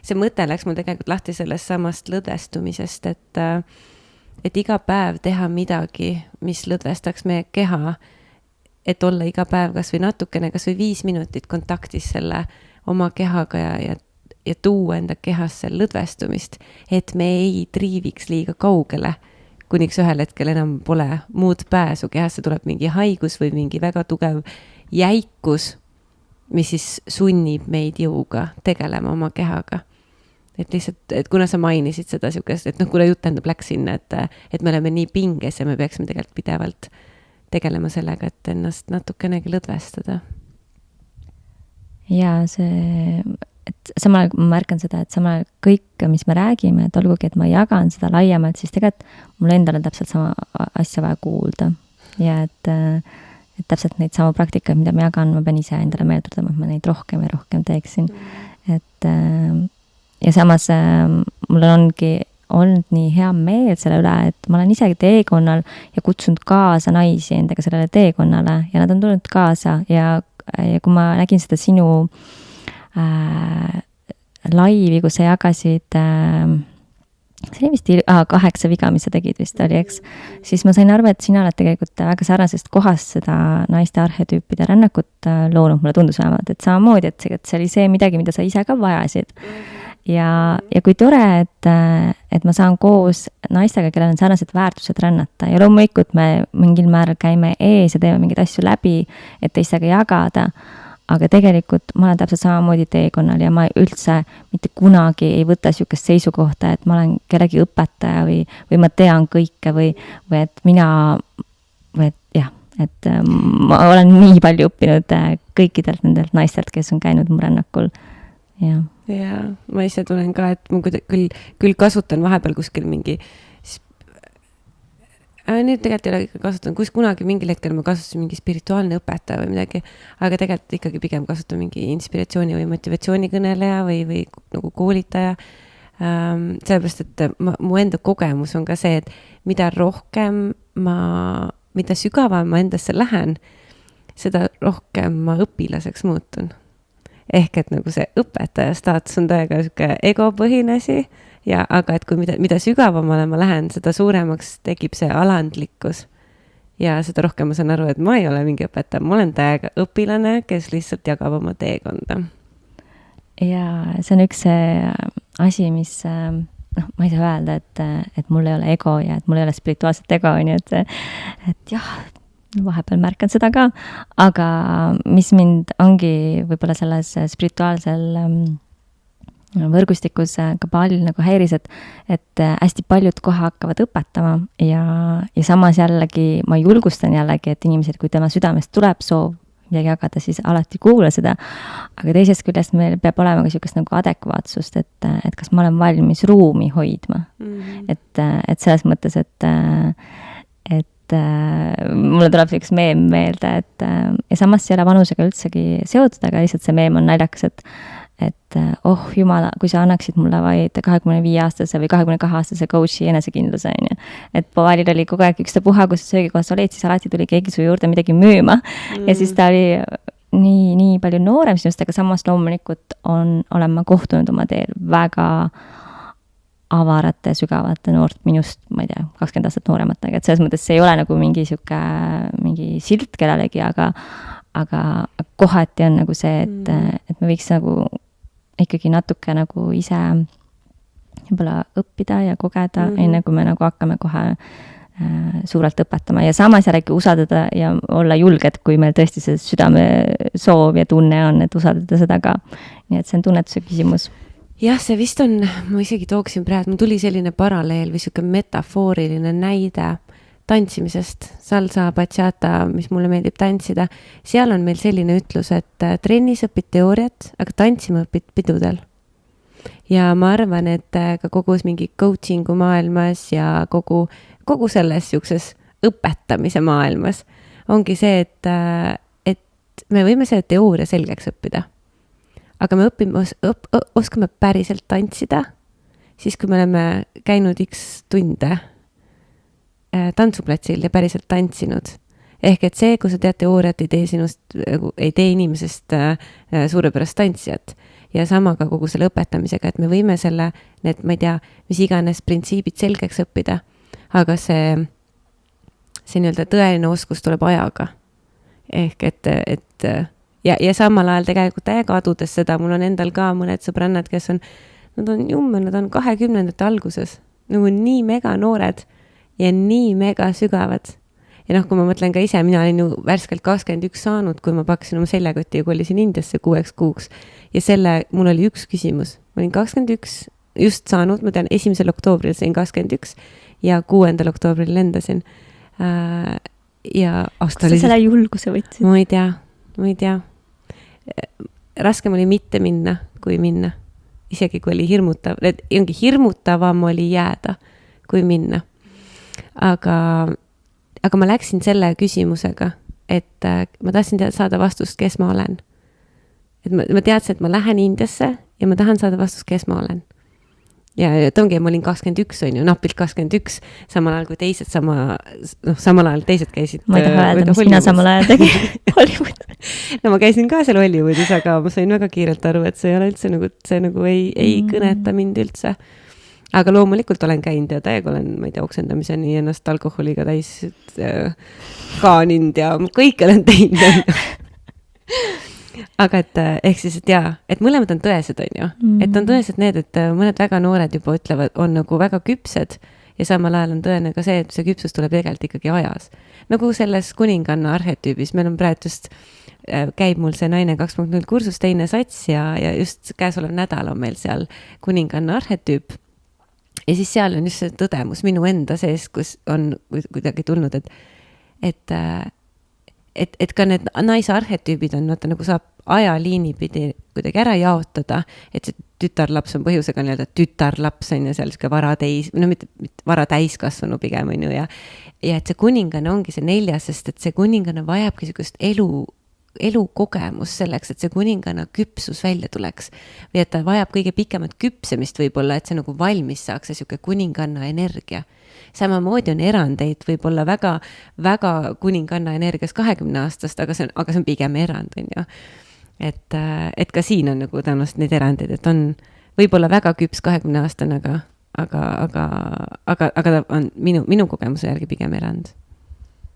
See mõte läks mul tegelikult lahti sellest samast lõdvestumisest, et iga päev teha midagi, mis lõdvestaks meie keha, et olla iga päev kas või natukene, kas või 5 minutit kontaktis selle oma kehaga ja tuua enda kehasse lõdvestumist, et me ei triiviks liiga kaugele, kuniks ühel hetkel enam pole muud pääsu, kehasse tuleb mingi haigus või mingi väga tugev jäikus, mis siis sunnib meid jõuga tegelema oma kehaga. Et lihtsalt, et kuna sa mainisid seda siukest, et kuna jutt läks sinna, et me oleme nii pinges ja me peaksime tegelikult pidevalt tegelema sellega, et ennast natukenegi lõdvestada. Ja see, et samal ma märkan seda, et samal kõik, mis me räägime, et olgugi, et ma jagan seda laiemalt, siis tegelikult mul endal on täpselt sama asja vaja kuulda. Ja et täpselt neid sama praktikaid, mida ma jagan, ma pean ise endale meeldama, et ma neid rohkem ja rohkem teeksin. Et ja samas mul ongi olnud nii hea meel selle üle, et ma olen isegi teekonnal ja kutsunud kaasa naisi endaga sellele teekonnale ja nad on tulnud kaasa ja kui ma nägin seda sinu laivi, kus sa jagasid see oli vist 8 viga, mis sa tegid vist oli, eks, siis ma sain aru, et sina oled tegelikult väga sarnasest kohast seda naiste arhetüüpide rännakut loonud, mulle tundus vähemalt, et samamoodi, et see oli see midagi, mida sa ise ka vajasid. Ja kui tore, et ma saan koos naistega, kellel on sarnased väärtused rännata ja loomulikult me mingil määral käime ees ja teeme mingeid asju läbi, et teistega jagada, aga tegelikult ma olen täpselt samamoodi teekonnal ja ma üldse mitte kunagi ei võta niisugust seisukohta, et ma olen kellegi õpetaja või ma tean kõike või et et ma olen nii palju õppinud kõikidelt nendelt naistelt, kes on käinud mu rännakul. Ja ma ise tunnen ka, et ma küll kasutan vahepeal kuskil mingi nüüd tegelikult ei ole ikka kasutanud, kunagi mingil hetkel ma kasutasin mingi spirituaalne õpetaja või midagi, aga tegelikult ikkagi pigem kasutan mingi inspiratsiooni või motivatsioonikõneleja või nagu koolitaja. Sellepärast, et mu enda kogemus on ka see, et mida sügavam ma endasse lähen, seda rohkem ma õpilaseks muutun. Ehk et nagu see õpetaja staatus on täiega siuke egopõhine asi, aga et kui mida sügavamale ma lähen, seda suuremaks tekib see alandlikkus. Ja seda rohkem ma saan aru, et ma ei ole mingi õpetaja, ma olen täiega õpilane, kes lihtsalt jagab oma teekonda. Ja see on üks asi, mis, ma ei saa öelda, et mul ei ole ego ja et mul ei ole spirituaalset ego, et jah, vahepeal märkan seda ka, aga mis mind ongi võib-olla selles spirituaalsel võrgustikus ka palju nagu häiris, et hästi paljud kohe hakkavad õpetama ja samas jällegi ma julgustan jällegi, et inimesed, kui tema südamest tuleb soov midagi jagada, siis alati kuula seda, aga teisest küljest meil peab olema ka niisugust nagu adekvaatsust, et kas ma olen valmis ruumi hoidma. Et selles mõttes, et mulle tuleb üks meem meelde, ja samas ei ole vanusega üldsegi seotud, aga lihtsalt see meem on naljakas, et jumala, kui sa annaksid mulle vaid 25-aastase või 22-aastase coachi enesekindluse, et Povalil oli kogu aeg ükstapuha, kus sa söögikohas olid, siis alati tuli keegi su juurde midagi müüma ja siis ta oli nii palju noorem sinust, aga samas loomulikult olen ma kohtunud oma teel väga avarate, sügavate noort minust, ma ei tea, 20 aastat noorematega, et selles mõttes see ei ole nagu mingi silt kellelegi, aga kohati on nagu see, et me võiks nagu ikkagi natuke nagu ise võib-olla õppida ja kogeda, enne kui me nagu hakkame kohe suurelt õpetama ja samas jällegi usaldada ja olla julged, kui meil tõesti see südame soov ja tunne on, et usaldada seda ka. Nii et see on tunnetuse küsimus. Jah, see vist on, ma isegi tooksin praegu, mul tuli selline paralleel või siuke metafooriline näide tantsimisest, salsa, bachata, mis mulle meeldib tantsida. Seal on meil selline ütlus, et trennis õpid teooriat, aga tantsima õpid pidudel. Ja ma arvan, et ka kogu mingi coachingu maailmas ja kogu selles siukses õpetamise maailmas ongi see, et me võime selle teooria selgeks õppida. Aga me oskame päriselt tantsida, siis kui me oleme käinud X tunde tantsuplatsil ja päriselt tantsinud. Ehk et see, kui sa tead teooriat, ei tee inimesest suurepärast tantsijat. Ja sama ka kogu selle õpetamisega, et me võime need, ma ei tea, mis iganes printsiibid selgeks õppida, aga see nii-öelda tõeline oskus tuleb ajaga. Ehk et ja samal ajal tegelikult täiega adudes seda, mul on endal ka mõned sõbrannad, kes nad on 20-ndate alguses, nagu nii mega noored ja nii mega sügavad. Ja kui ma mõtlen ka ise, mina olin ju värskelt 21 saanud, kui ma paksin oma seljakoti ja kollisin Indiasse 6 kuuks. Ja mul oli üks küsimus. Ma olin 21 just saanud, ma tean, 1. oktoobril sain 21 ja 6. oktoobril lendasin. Ja kas sa selle julguse võtsid? Ma ei tea. Raskem oli mitte minna, kui minna. Isegi kui oli hirmutav. Hirmutavam oli jääda, kui minna. Aga ma läksin selle küsimusega, et ma tahtsin saada vastust, kes ma olen. Et ma teadsin, et ma lähen Indiasse ja ma tahan saada vastust, kes ma olen. Ja ongi, ma olin 21, on ju, napilt 21, samal ajal kui teised samal ajal teised käisid. Ma ei taha öelda, mis mina samal ajal tegin Hollywood. No ma käisin ka seal Hollywoodis, aga ma sain väga kiirelt aru, et see ei ole üldse see ei kõneta mind üldse. Aga loomulikult olen käinud ja täiega olen, ma ei tea, oksendamiseni ennast alkoholiga täis kaanind ja kõik olen teinud. Aga ehk siis, et mõlemad on tõesed, on ju. Et on tõesed need, et mõned väga noored juba ütlevad, on nagu väga küpsed ja samal ajal on tõene ka see, et see küpsus tuleb tegelikult ikkagi ajas. nagu selles kuninganna arhetüübis, meil on praegu just käib mul see Naine 2.0 kursus teine sats ja just käesolev nädal on meil seal kuninganna arhetüüp. Ja siis seal on just see tõdemus minu enda sees, kus on kuidagi tulnud, et ka need naise arhetüübid on, nagu saab ajaliini pidi kuidagi ära jaotada, et see tütarlaps on põhjusega nii-öelda tütarlaps on ja seal siuke mitte vara täiskasvanu pigem on ju ja et see kuninganna ongi see 4, sest et see kuninganna vajabki siukest elukogemus selleks, et see kuninganna küpsus välja tuleks. Või et ta vajab kõige pikemat küpsemist võib-olla, et see nagu valmis saaks see siuke kuninganna energia. Samamoodi on erandeid võib-olla väga, väga kuninganna energias 20 aastast, aga see on pigem erand, on ju. Et ka siin on nagu tõenäoliselt neid erandeid, et on võib-olla väga küps 20 aastane, aga ta on minu kogemuse järgi pigem erand.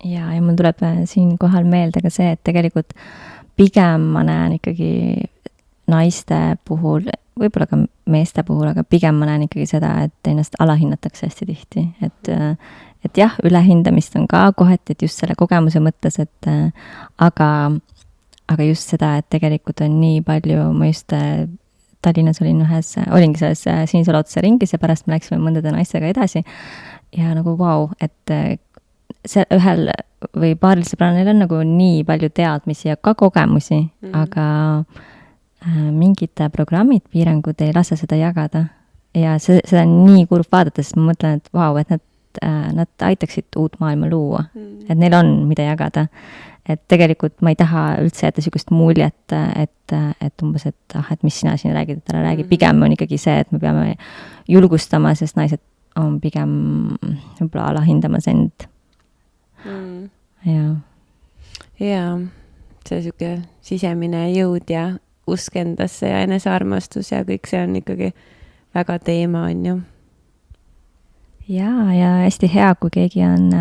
Ja mul tuleb siin kohal meelde ka see, et tegelikult pigem ma näen ikkagi naiste puhul, võib-olla ka meeste puhul, aga pigem ma näen ikkagi seda, et ennast alahinnatakse hästi tihti. Et jah, ülehindamist on ka kohati, et just selle kogemuse mõttes, aga just seda, et tegelikult on nii palju, ma just Tallinnas olingi selles Sinise Lootuse ringis ja pärast me läksime mõndade naistega edasi ja nagu vau, et see ühel või paaril sõbranil on nagu nii palju teadmisi ja ka kogemusi, aga mingid programmid, piirangud ei lase seda jagada. Ja seda on nii kurb vaadata, sest ma mõtlen, et vau, et nad aitaksid uut maailma luua. Et neil on mida jagada. Et tegelikult ma ei taha üldse jätta sükust muljet, et umbes, et mis sina siin räägid, et ära räägi. Pigem on ikkagi see, et me peame julgustama, sest naised on pigem võib-olla alahindamas end. Ja see siuke sisemine jõud ja usk endasse ja enesearmastus ja kõik see on ikkagi väga teema, on ju. Ja hästi hea, kui keegi on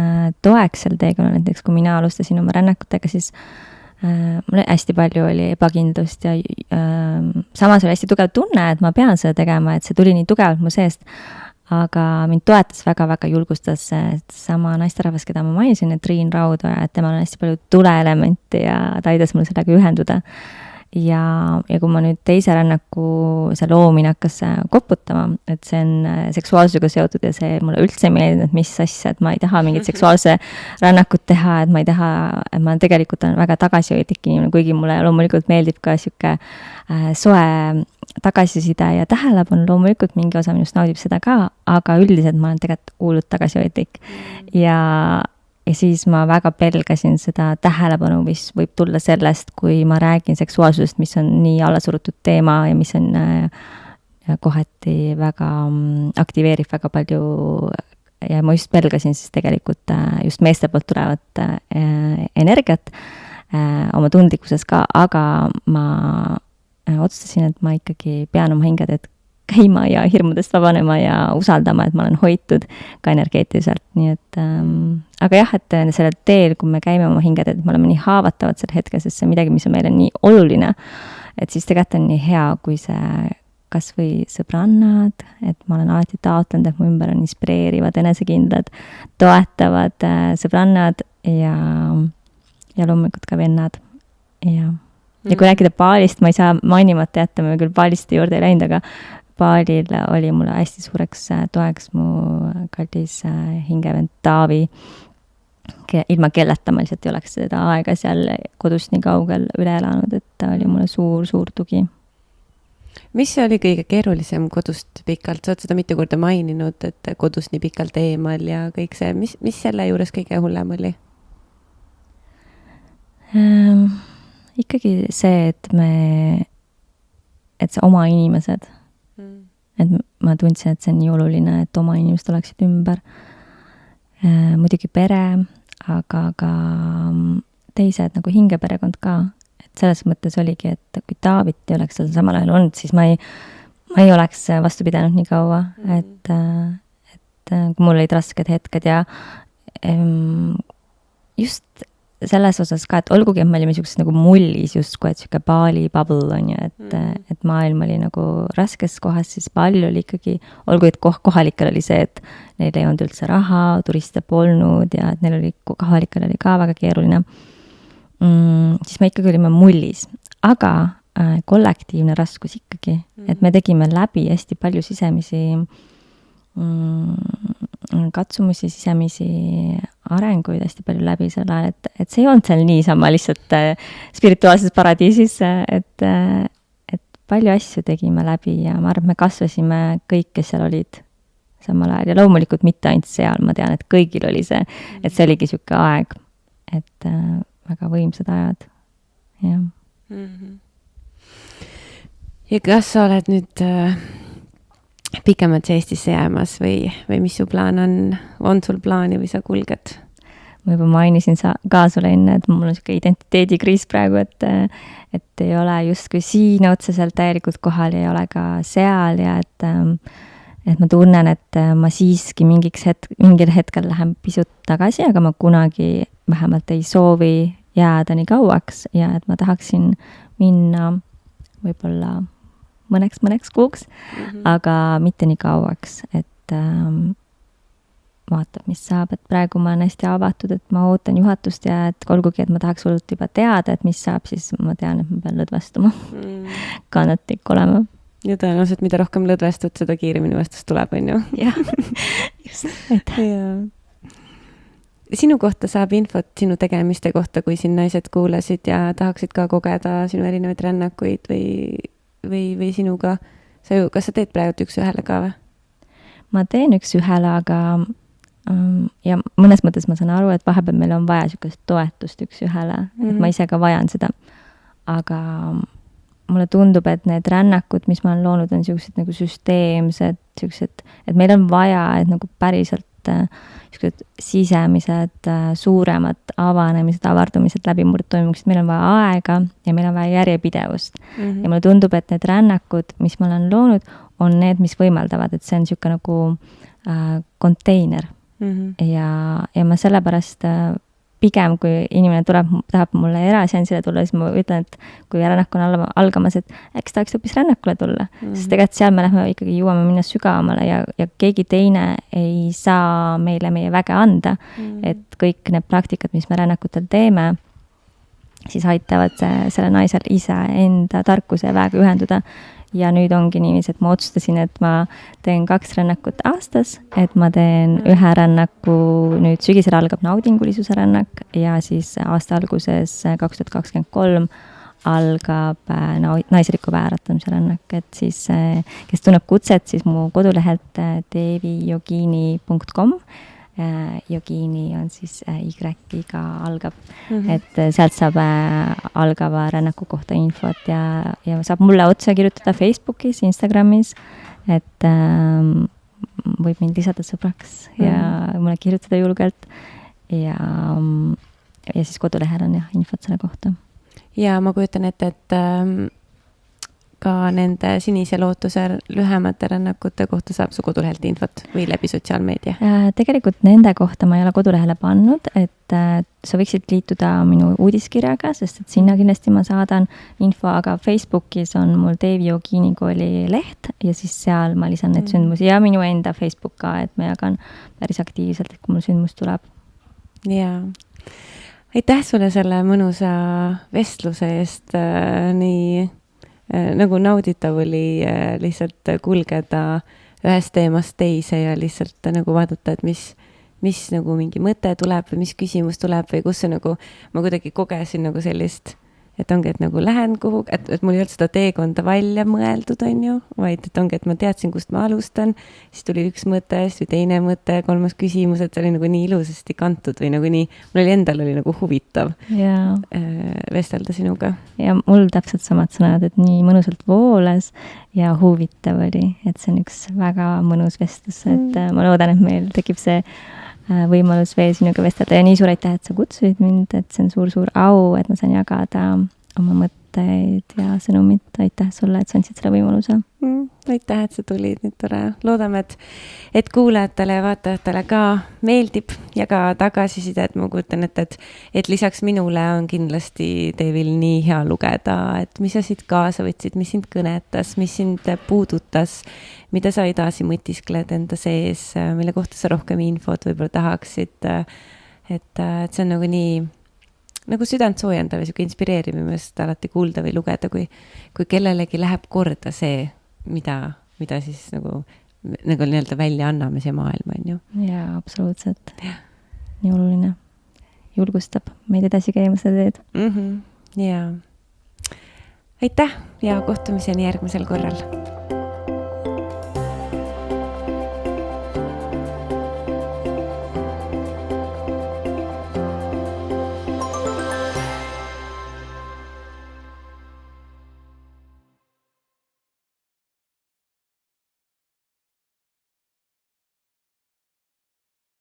toeks seal teekonnal, näiteks kui mina alustasin oma rännakutega, siis mul hästi palju oli ebakindlust ja samas oli hästi tugev tunne, et ma pean seda tegema, et see tuli nii tugevalt mu seest. Aga mind toetas väga-väga julgustas sama naisterahvas, keda ma mainisin, et Triin Raudva, et temal on hästi palju tuleelementi ja ta aitas mul sellega ühenduda. Ja kui ma nüüd teise rännaku see loomine hakkas koputama, et see on seksuaalsusega seotud ja see mulle üldse ei meeldinud, et mis asja, et ma ei taha mingit seksuaalse rännakut teha, et ma ei taha, et ma tegelikult olen väga tagasihoidlik inimene, kuigi mulle loomulikult meeldib ka siuke soe tagasiside ja tähelepanu, loomulikult mingi osa minust naudib seda ka, aga üldiselt ma olen tegelikult hullult tagasihoidlik. Ja siis ma väga pelgasin seda tähelepanu, mis võib tulla sellest, kui ma räägin seksuaalsusest, mis on nii allasurutud teema ja mis on kohati väga aktiveerib väga palju ja ma just pelgasin siis tegelikult just meeste poolt tulevat energiat oma tundlikkuses ka, aga ma otsustasin, et ma ikkagi pean oma hingeteed käima ja hirmudest vabanema ja usaldama, et ma olen hoitud ka energeetiliselt, nii et aga jah, et sellel teel, kui me käime oma hingeteed, et me oleme nii haavatavad sel hetkel, sest see on midagi, mis on meile nii oluline, et siis tegelikult on nii hea, kui see kas või sõbrannad, et ma olen alati taotlenud, et mu ümber on inspireerivad, enesekindlad, toetavad sõbrannad ja loomulikult ka vennad ja kui rääkida Baalist, ma ei saa mainimata jätta, me küll Baaliste juurde ei läinud, aga Baalil oli mulle hästi suureks toeks mu kallis hingevend Taavi, ilma kelleta ma lihtsalt ei oleks seda aega seal kodust nii kaugel üle elanud, et ta oli mulle suur tugi. Mis oli kõige keerulisem kodust pikalt? Sa oled seda mitu korda maininud, et kodust nii pikalt eemal ja kõik see. Mis selle juures kõige hullem oli? Ikkagi see, et see oma inimesed, et ma tundsin, et see on nii oluline, et oma inimesed oleksid ümber. Muidugi pere, aga ka teised nagu hingeperekond ka. Et selles mõttes oligi, et kui Taavit ei oleks seal samal ajal olnud, siis ma ei oleks vastu pidanud nii kaua, et kui mul olid rasked hetked ja just selles osas ka, et olgugi, et me olime niisuguses nagu mullis justkui, et niisugune Bali bubble on ju, et maailm oli nagu raskes kohas, siis Bali oli ikkagi, olgu, et kohalikel oli see, et neil ei olnud üldse raha, turiste polnud ja et neil oli, kohalikel oli ka väga keeruline. Siis me ikkagi olime mullis, aga kollektiivne raskus ikkagi, et me tegime läbi hästi palju sisemisi katsumusi, sisemisi arenguid hästi palju läbi selle ajal, et see ei olnud seal niisama lihtsalt spirituaalses paradiisis, et palju asju tegime läbi ja ma arvan, et me kasvasime kõik, kes seal olid samal ajal ja loomulikult mitte ainult seal, ma tean, et kõigil oli see, et see oligi niisugune aeg, et väga võimsad ajad, jah. Ja kas sa oled nüüd pikemalt Eestisse jäämas või mis su plaan on sul plaani või sa kulged? Ma juba mainisin ka sulle enne, et mul on niisugune identiteedikriis praegu, et ei ole justkui siin otseselt täielikult kohal ja ei ole ka seal ja et ma tunnen, et ma siiski mingil hetkel lähen pisut tagasi, aga ma kunagi vähemalt ei soovi jääda nii kauaks ja et ma tahaksin minna võib-olla mõneks kuuks, aga mitte nii kauaks, et vaatab, mis saab, et praegu ma olen hästi avatud, et ma ootan juhatust ja et olgugi, et ma tahaks hullult juba teada, et mis saab, siis ma tean, et ma pean lõdvestuma, kannatlik olema. Ja tõenäoliselt, mida rohkem lõdvestud, seda kiiremini vastus tuleb, on ju? Jah, just, aitäh. Sinu kohta saab infot sinu tegemiste kohta, kui siin naised kuulasid ja tahaksid ka kogeda sinu erinevaid rännakuid või sinuga, kas sa teed praegu üks ühele ka või? Ma teen üks ühele, aga ja mõnes mõttes ma saan aru, et vahepeal meil on vaja niisugust toetust üks ühele, et ma ise ka vajan seda. Aga mulle tundub, et need rännakud, mis ma olen loonud, on niisugused nagu süsteemsed, niisugused, et meil on vaja, et nagu päriselt niisugused sisemised, suuremad avanemised, avardumised, läbimurd toimuksid, meil on vaja aega ja meil on vaja järjepidevust. Ja mulle tundub, et need rännakud, mis ma olen loonud, on need, mis võimaldavad, et see on niisugune nagu konteiner. Ja ma sellepärast pigem, kui inimene tahab mulle eraseansile tulla, siis ma ütlen, et kui rännak on algamas, et äkki tahaks hoopis rännakule tulla. Sest tegelikult seal me ikkagi jõuame minna sügavamale ja keegi teine ei saa meile meie väge anda. Et kõik need praktikad, mis me rännakutel teeme, siis aitavad selle naisel ise enda tarkuse ja väega ühenduda. Ja nüüd ongi niiviisi, et ma otsustasin, et ma teen 2 rännakut aastas, et ma teen ühe rännaku, nüüd sügisel algab naudingulisuse rännak ja siis aasta alguses 2023 algab naiseliku vääratamise rännak, et siis, kes tunneb kutset, siis mu kodulehelt deviyogini.com. Yogini on siis Y-iga algab, et sealt saab algava rännaku kohta infot ja saab mulle otsa kirjutada Facebookis, Instagramis, et võib mind lisada sõbraks ja mulle kirjutada julgelt ja siis kodulehel on jah infot selle kohta. Ja ma kujutan ette, et ka nende Sinise lootuse lühemate rännakute kohta saab su kodulehelt infot või läbi sotsiaalmeedia? Tegelikult nende kohta ma ei ole kodulehele pannud, et sa võiksid liituda minu uudiskirjaga, sest et sinna kindlasti ma saadan info, aga Facebookis on mul Devi Yogini kooli leht ja siis seal ma lisan need sündmusi ja minu enda Facebook ka, et ma jagan päris aktiivselt, et kui mul sündmus tuleb. Jaa. Aitäh sulle selle mõnusa vestluse eest, nii nagu nauditav oli lihtsalt kulgeda ühest teemast teise ja lihtsalt nagu vaadata, et mis nagu mingi mõte tuleb või mis küsimus tuleb või kus see nagu, ma kuidagi kogesin nagu sellist, et ongi, et nagu lähen kuhu, et mul ei olnud seda teekonda välja mõeldud, on ju, vaid et ongi, et ma teadsin, kust ma alustan, siis tuli üks mõte, siis teine mõte, 3. küsimus, et see oli nagu nii ilusasti kantud või nagu nii, mul oli endal oli nagu huvitav vestelda sinuga. Ja mul täpselt samad sõnad, et nii mõnusalt voolas ja huvitav oli, et see on üks väga mõnus vestlus, et ma loodan, et meil tekib see võimalus veel sinuga vestelda ja nii suur aitäh, et sa kutsusid mind, et see on suur au, et ma saan jagada oma mõtteid mõtteid ja sõnumit. Aitäh sulle, et sa andsid selle võimaluse. Aitäh, et sa tulid, nüüd tore. Loodame, et kuulajatele ja vaatajatele ka meeldib ja ka tagasisidet. Ma kujutan, et lisaks minule on kindlasti teil nii hea lugeda, et mis sa siit kaasa võtsid, mis sind kõnetas, mis sind puudutas, mida sa edasi mõtiskled enda sees, mille kohta sa rohkem infot võib-olla tahaksid. Et see on nagu nii nagu südant soojendav ja siuke inspireeriv minu alati kuulda või lugeda, kui kellelegi läheb korda see, mida siis nagu nii-öelda välja anname siia maailma, on ju. Jaa, absoluutselt. Nii oluline. Julgustab meid edasi käima seda teed. Jaa. Aitäh ja kohtumiseni järgmisel korral.